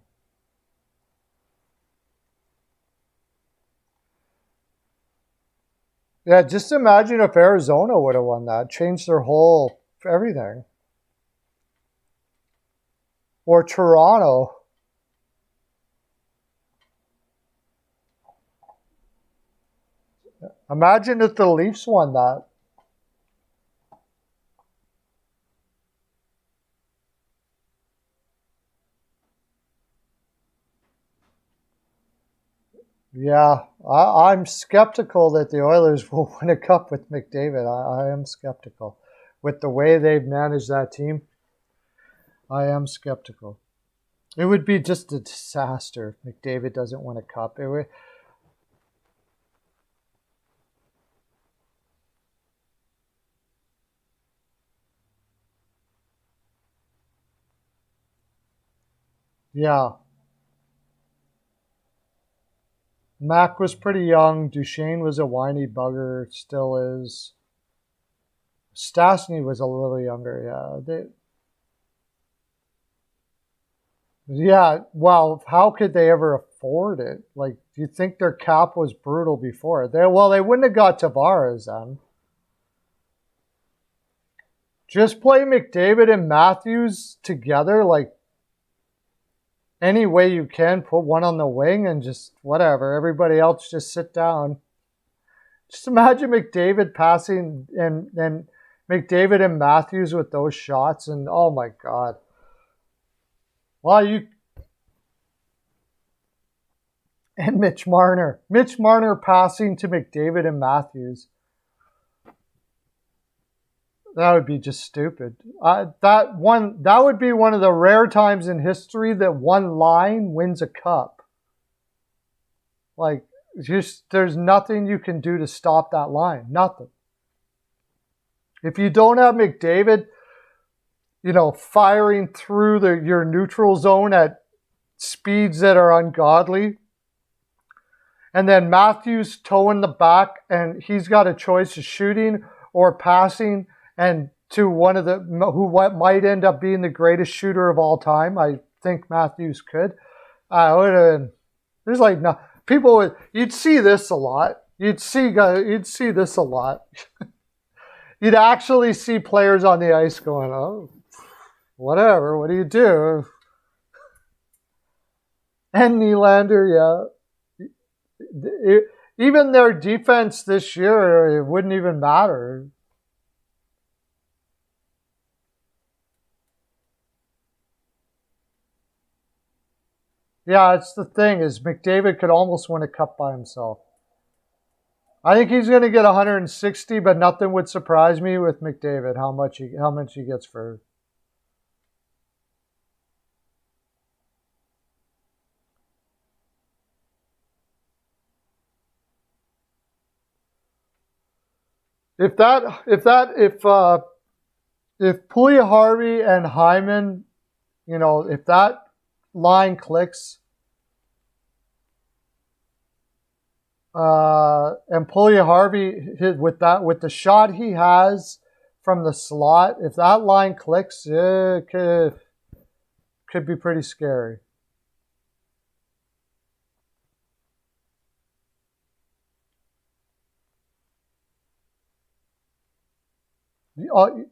Yeah, just imagine if Arizona would have won that, changed their whole everything. Or Toronto. Imagine if the Leafs won that. Yeah, I'm skeptical that the Oilers will win a cup with McDavid. I am skeptical. With the way they've managed that team, I am skeptical. It would be just a disaster if McDavid doesn't win a cup. It would, yeah. Mac was pretty young. Duchesne was a whiny bugger, still is. Stastny was a little younger, yeah. Yeah, well, how could they ever afford it? Like, do you think their cap was brutal before? They wouldn't have got Tavares then. Just play McDavid and Matthews together, like any way you can. Put one on the wing and just whatever. Everybody else just sit down. Just imagine McDavid passing and McDavid and Matthews with those shots, and oh my God. Well, and Mitch Marner. Mitch Marner passing to McDavid and Matthews. That would be just stupid. That would be one of the rare times in history that one line wins a cup. Like, there's nothing you can do to stop that line. Nothing. If you don't have McDavid, firing through your neutral zone at speeds that are ungodly, and then Matthews towing the back, and he's got a choice of shooting or passing, and to one of what might end up being the greatest shooter of all time. I think Matthews could. There's like no people. You'd see this a lot. You'd see this a lot. You'd actually see players on the ice going, "Oh, whatever. What do you do?" And Nylander, yeah. Even their defense this year, it wouldn't even matter. Yeah, it's the thing is McDavid could almost win a cup by himself. I think he's going to get 160, but nothing would surprise me with McDavid how much he gets for. If Puljujärvi and Hyman, if that line clicks, and Puljujärvi with the shot he has from the slot, if that line clicks, it could be pretty scary.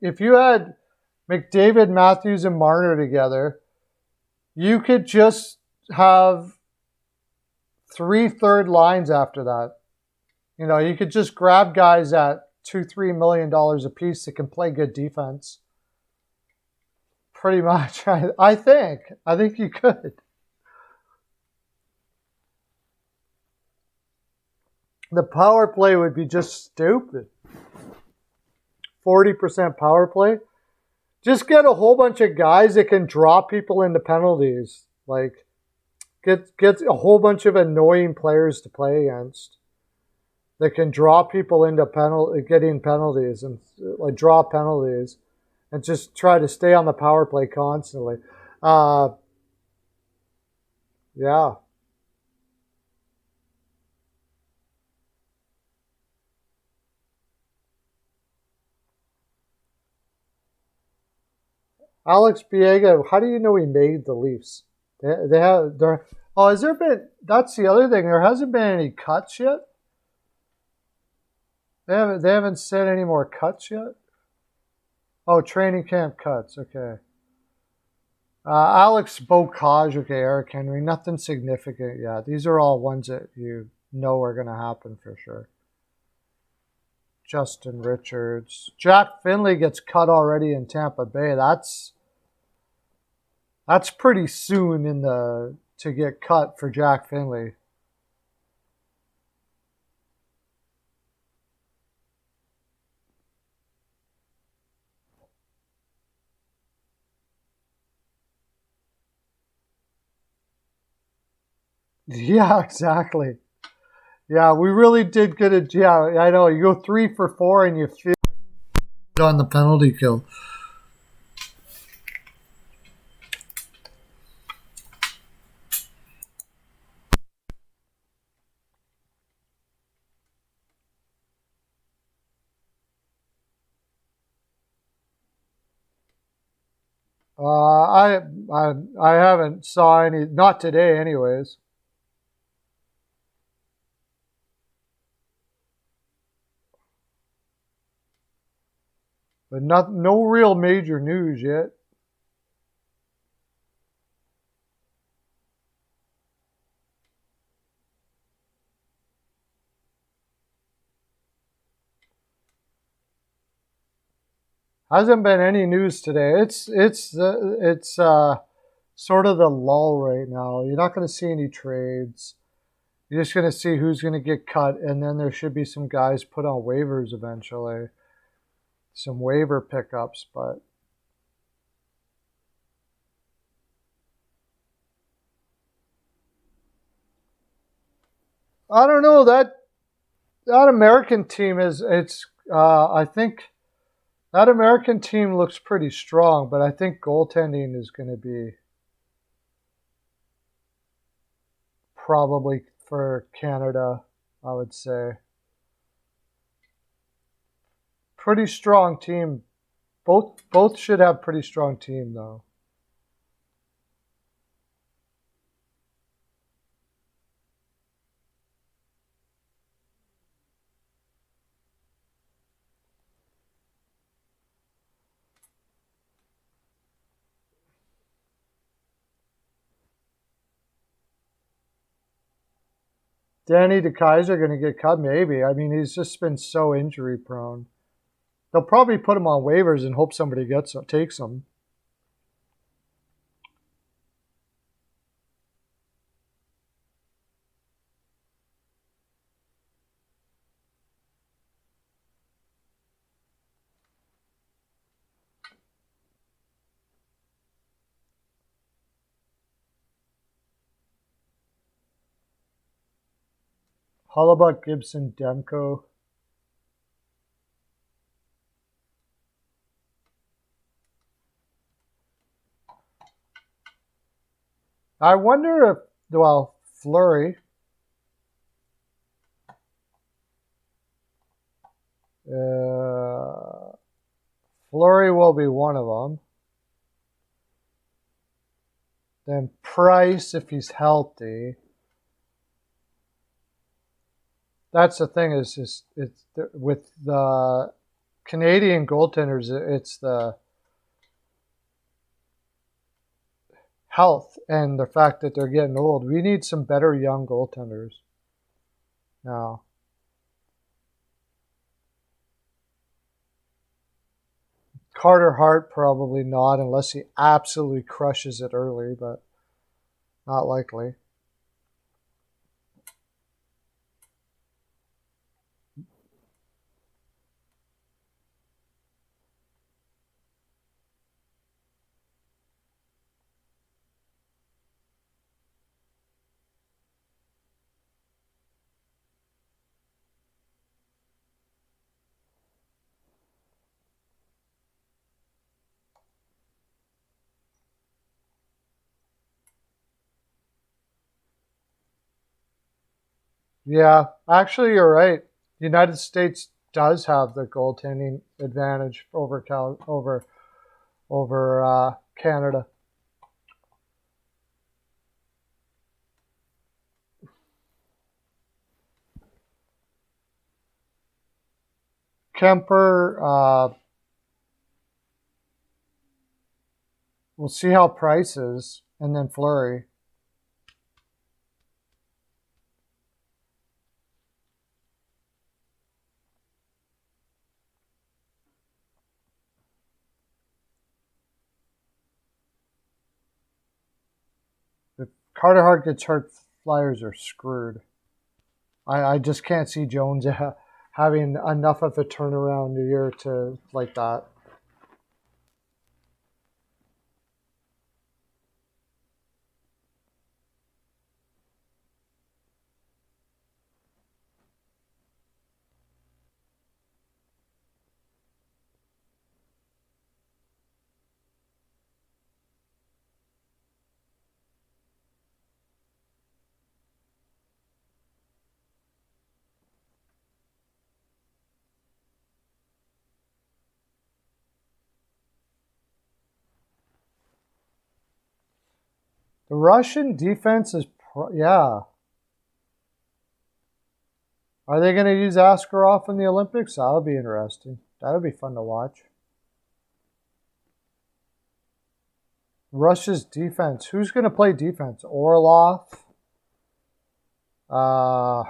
If you had McDavid, Matthews, and Marner together, you could just have 3 third lines after that. You could just grab guys at $2-3 million a piece that can play good defense. Pretty much, I think you could. The power play would be just stupid. 40% power play. Just get a whole bunch of guys that can draw people into penalties. Like, get a whole bunch of annoying players to play against that can draw people into getting penalties and like draw penalties, and just try to stay on the power play constantly. Yeah. Alex Biega, how do you know he made the Leafs? They have. Oh, has there been? That's the other thing. There hasn't been any cuts yet. They haven't said any more cuts yet. Oh, training camp cuts. Okay. Alex Bocage. Okay, Eric Henry. Nothing significant yet. These are all ones that you know are going to happen for sure. Justin Richards. Jack Finley gets cut already in Tampa Bay. That's pretty soon to get cut for Jack Finley. Yeah, exactly. Yeah, we really did get it. Yeah, I know. You go 3 for 4 and you feel on the penalty kill. I haven't saw any. Not today, anyways. But no real major news yet. Hasn't been any news today. It's sort of the lull right now. You're not going to see any trades. You're just going to see who's going to get cut, and then there should be some guys put on waivers eventually. Some waiver pickups, but I don't know that American team is. I think that American team looks pretty strong, but I think goaltending is going to be probably for Canada, I would say. Pretty strong team. Both should have pretty strong team though. Danny DeKaiser going to get cut? Maybe. I mean, he's just been so injury prone. They'll probably put him on waivers and hope somebody takes him. Hellebuyck, Gibson, Demko. I wonder if, well, Fleury. Fleury will be one of them. Then Price, if he's healthy. That's the thing is it's with the Canadian goaltenders, it's the health and the fact that they're getting old. We need some better young goaltenders now. Carter Hart, probably not, unless he absolutely crushes it early, but not likely. Yeah, actually, you're right. The United States does have the goaltending advantage over Canada. Kemper, we'll see how Price is, and then Fleury. If Carter Hart gets hurt, Flyers are screwed. I just can't see Jones having enough of a turnaround year to like that. The Russian defense is, yeah. Are they going to use Askarov in the Olympics? That'll be interesting. That'll be fun to watch. Russia's defense. Who's going to play defense? Orlov? Yeah,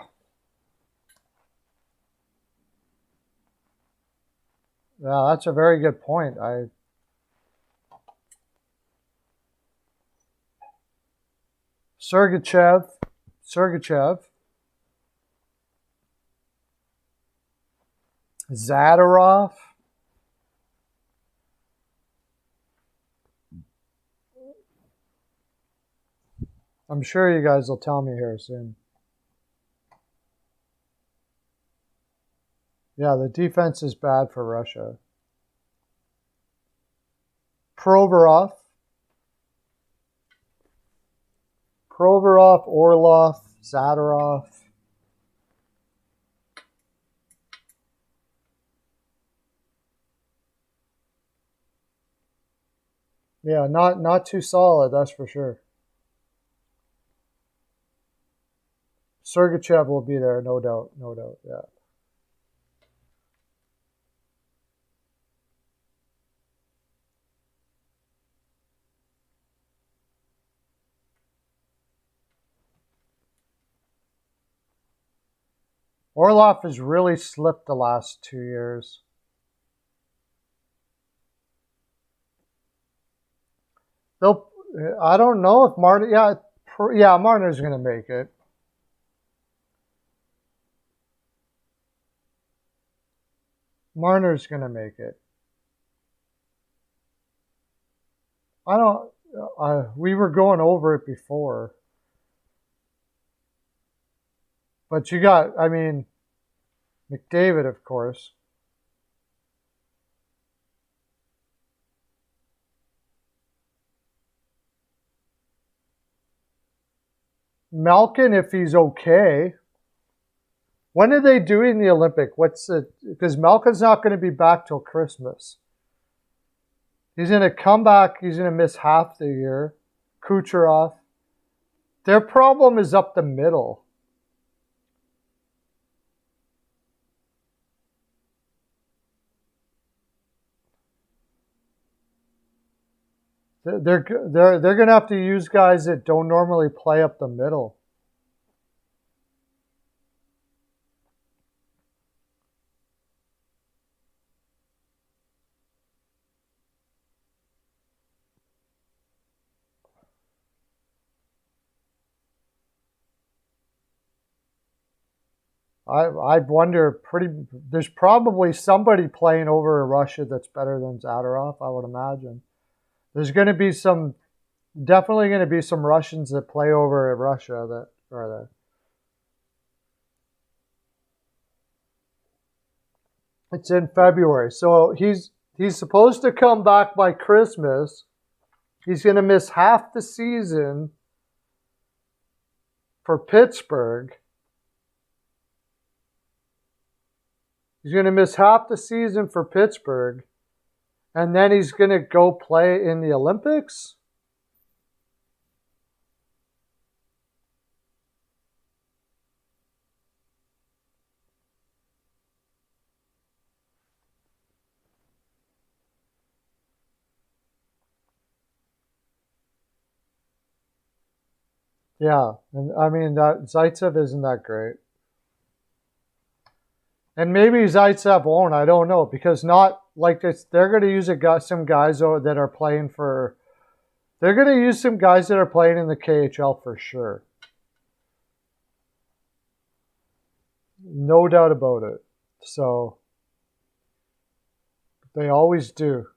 that's a very good point. Sergachev. Zadorov. I'm sure you guys will tell me here soon. Yeah, the defense is bad for Russia. Provorov, Orlov, Zadorov. Yeah, not too solid, that's for sure. Sergachev will be there, no doubt, yeah. Orlov has really slipped the last 2 years. I don't know if Martin. Yeah, Marner's going to make it. Marner's going to make it. I don't. We were going over it before, but you got. I mean, McDavid, of course. Malkin, if he's okay. When are they doing the Olympic? Because Malkin's not going to be back till Christmas. He's going to come back. He's going to miss half the year. Kucherov. Their problem is up the middle. They're going to have to use guys that don't normally play up the middle. I'd wonder there's probably somebody playing over in Russia that's better than Zadorov, I would imagine. There's going to be definitely going to be some Russians that play over in Russia that are there. It's in February. So he's supposed to come back by Christmas. He's going to miss half the season for Pittsburgh. He's going to miss half the season for Pittsburgh, and then he's going to go play in the Olympics? Yeah, and I mean, that Zaitsev isn't that great. And maybe Zaitsev won't, I don't know, because not like this, they're going to use some guys that are playing for, they're going to use some guys that are playing in the KHL for sure. No doubt about it. So, they always do.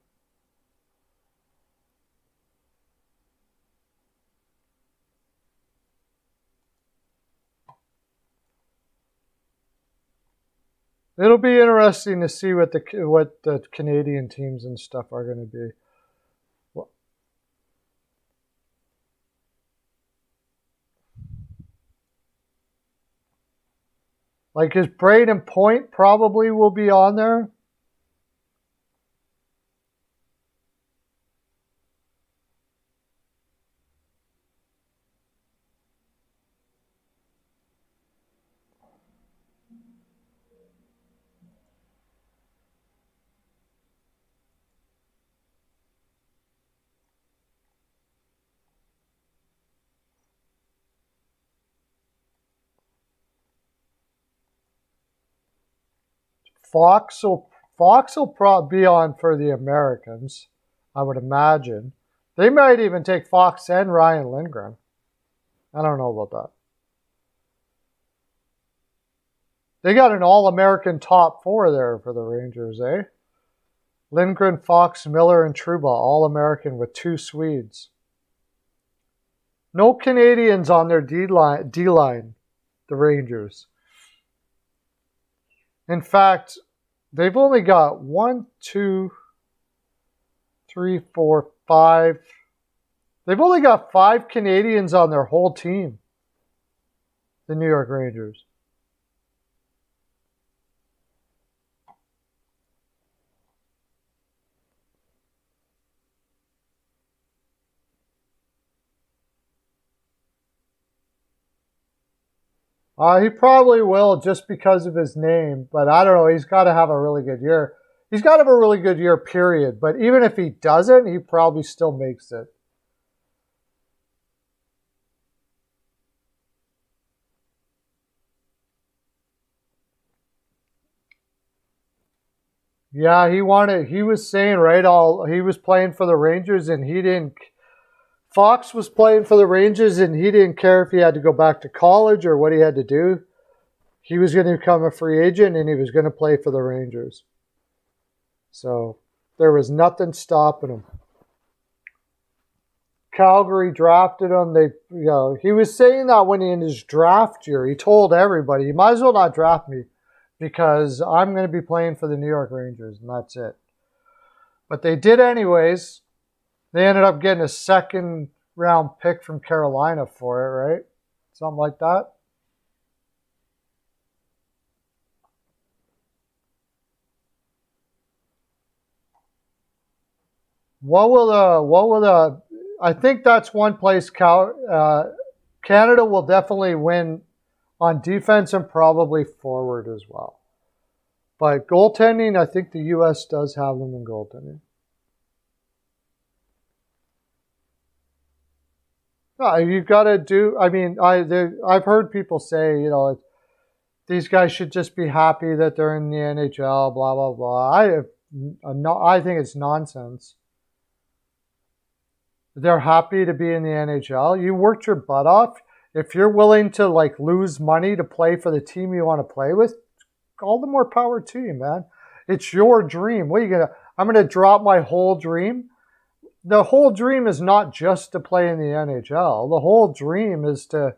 It'll be interesting to see what the Canadian teams and stuff are going to be. Like, his Braden Point probably will be on there. Fox will probably be on for the Americans, I would imagine. They might even take Fox and Ryan Lindgren. I don't know about that. They got an All-American top four there for the Rangers, eh? Lindgren, Fox, Miller, and Trouba, All-American with 2 Swedes. No Canadians on their D-line, the Rangers. In fact, they've only got 1, 2, 3, 4, 5. They've only got 5 Canadians on their whole team, the New York Rangers. He probably will just because of his name, but I don't know. He's got to have a really good year. He's got to have a really good year, period. But even if he doesn't, he probably still makes it. Yeah, he was saying, right, he was playing for the Rangers and he didn't. Fox was playing for the Rangers and he didn't care if he had to go back to college or what he had to do. He was going to become a free agent and he was going to play for the Rangers. So there was nothing stopping him. Calgary drafted him. He was saying that when in his draft year, he told everybody, you might as well not draft me because I'm going to be playing for the New York Rangers, and that's it. But they did anyways. They ended up getting a second-round pick from Carolina for it, right? Something like that. I think that's one place Canada will definitely win on defense and probably forward as well. But goaltending, I think the U.S. does have them in goaltending. No, you've got to do. I mean, I've heard people say, these guys should just be happy that they're in the NHL. Blah blah blah. I think it's nonsense. They're happy to be in the NHL. You worked your butt off. If you're willing to lose money to play for the team you want to play with, all the more power to you, man. It's your dream. What are you gonna? I'm gonna drop my whole dream. The whole dream is not just to play in the NHL. The whole dream is to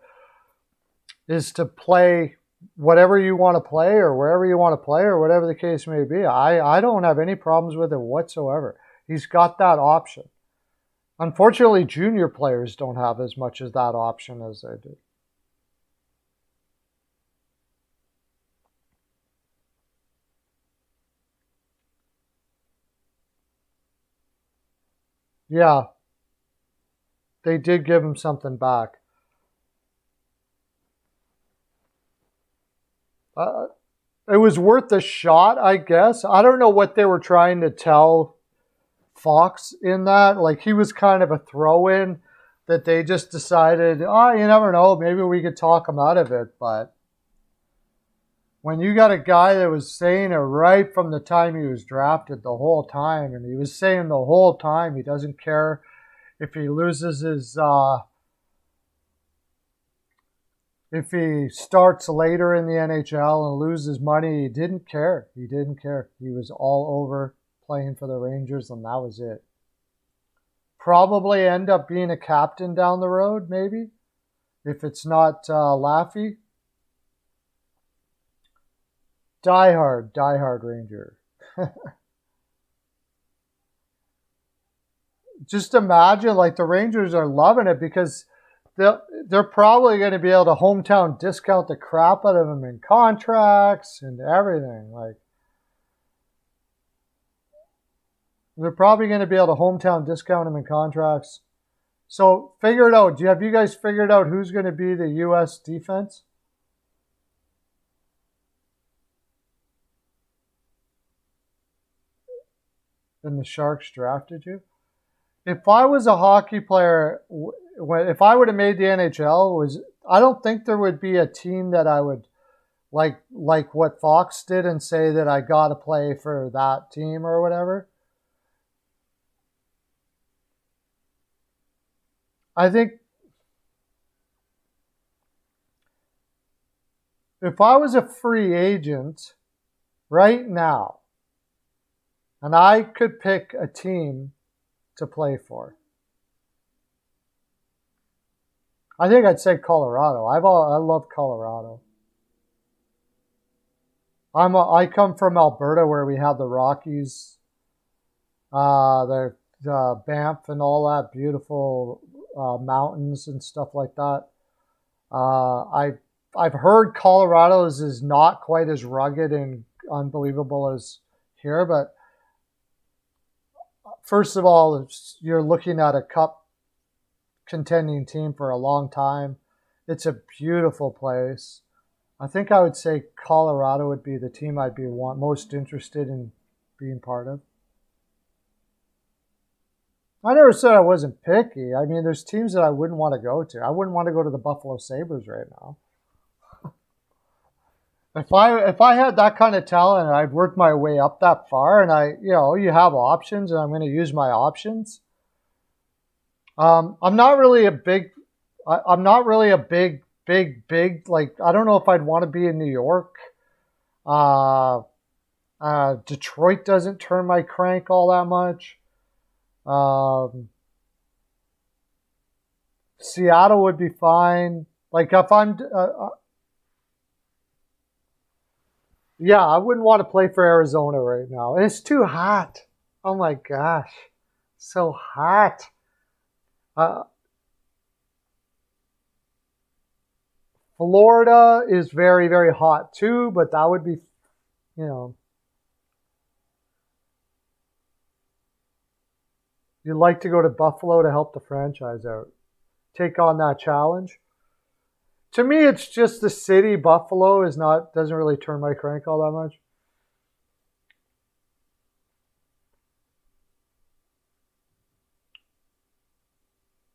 play whatever you want to play or wherever you want to play or whatever the case may be. I don't have any problems with it whatsoever. He's got that option. Unfortunately, junior players don't have as much as that option as they do. Yeah, they did give him something back. It was worth a shot, I guess. I don't know what they were trying to tell Fox in that. Like, he was kind of a throw-in that they just decided, oh, you never know, maybe we could talk him out of it. But when you got a guy that was saying it right from the time he was drafted the whole time, and he was saying the whole time he doesn't care if he loses his, if he starts later in the NHL and loses money, he didn't care. He didn't care. He was all over playing for the Rangers, and that was it. Probably end up being a captain down the road, maybe, if it's not Laffy. Diehard Ranger. Just imagine, like, the Rangers are loving it because they're probably going to be able to hometown discount the crap out of them in contracts and everything. Like, they're probably going to be able to hometown discount them in contracts. So figure it out. Have you guys figured out who's going to be the U.S. defense? And the Sharks drafted you? If I was a hockey player, if I would have made the NHL, I don't think there would be a team that I would like what Fox did and say that I got to play for that team or whatever. I think if I was a free agent right now and I could pick a team to play for, I think I'd say Colorado. I love Colorado. I come from Alberta, where we have the Rockies, the Banff, and all that beautiful mountains and stuff like that. I've heard Colorado's is not quite as rugged and unbelievable as here, but first of all, you're looking at a cup contending team for a long time. It's a beautiful place. I think I would say Colorado would be the team I'd be most interested in being part of. I never said I wasn't picky. I mean, there's teams that I wouldn't want to go to. I wouldn't want to go to the Buffalo Sabres right now. If I had that kind of talent and I'd worked my way up that far, and you have options, and I'm going to use my options. I'm not really a big, like, I don't know if I'd want to be in New York. Detroit doesn't turn my crank all that much. Seattle would be fine. Like, if I'm, yeah, I wouldn't want to play for Arizona right now. It's too hot. Oh my gosh, so hot. Florida is very, very hot too, but that would be, you'd like to go to Buffalo to help the franchise out. Take on that challenge. To me, it's just the city. Buffalo doesn't really turn my crank all that much.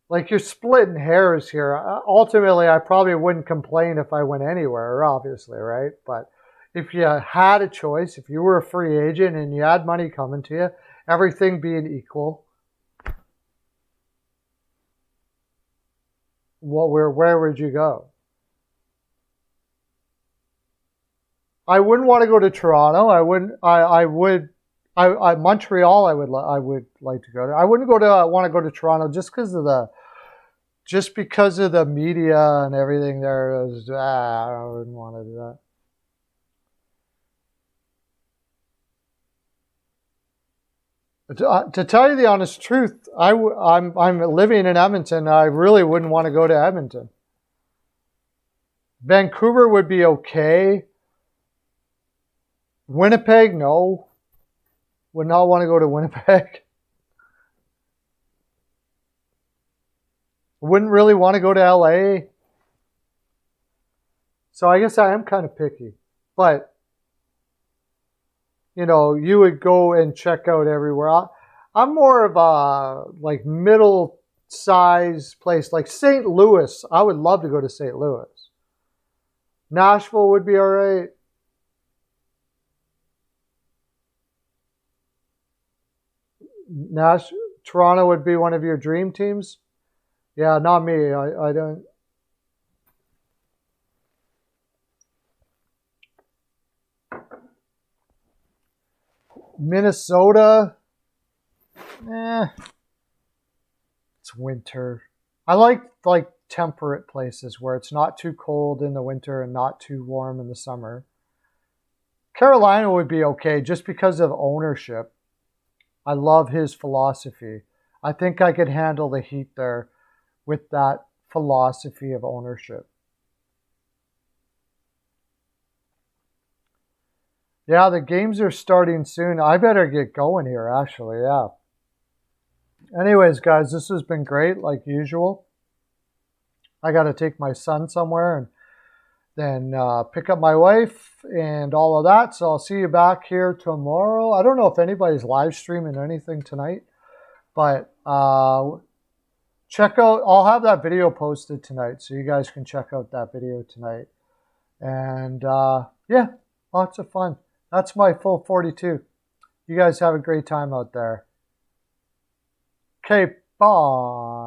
Like, you're splitting hairs here. Ultimately, I probably wouldn't complain if I went anywhere, obviously, right? But if you had a choice, if you were a free agent and you had money coming to you, everything being equal, where would you go? I wouldn't want to go to Toronto. Montreal. I would like to go to. I wouldn't want to go to Toronto just because of the media and everything there. I wouldn't want to do that. To tell you the honest truth, I'm living in Edmonton. I really wouldn't want to go to Edmonton. Vancouver would be okay. Winnipeg, no. Would not want to go to Winnipeg. wouldn't really want to go to LA. So I guess I am kind of picky. But, you know, you would go and check out everywhere. I'm more of a like middle size place, like St. Louis. I would love to go to St. Louis. Nashville would be all right. Toronto would be one of your dream teams. Yeah, not me. I don't. Minnesota. It's winter. I like temperate places where it's not too cold in the winter and not too warm in the summer. Carolina would be okay just because of ownership. I love his philosophy. I think I could handle the heat there with that philosophy of ownership. Yeah, the games are starting soon. I better get going here, actually. Yeah. Anyways, guys, this has been great, like usual. I got to take my son somewhere and then pick up my wife and all of that. So I'll see you back here tomorrow. I don't know if anybody's live streaming anything tonight, but check out, I'll have that video posted tonight, so you guys can check out that video tonight. And yeah, lots of fun. That's my full 42. You guys have a great time out there. Okay, bye.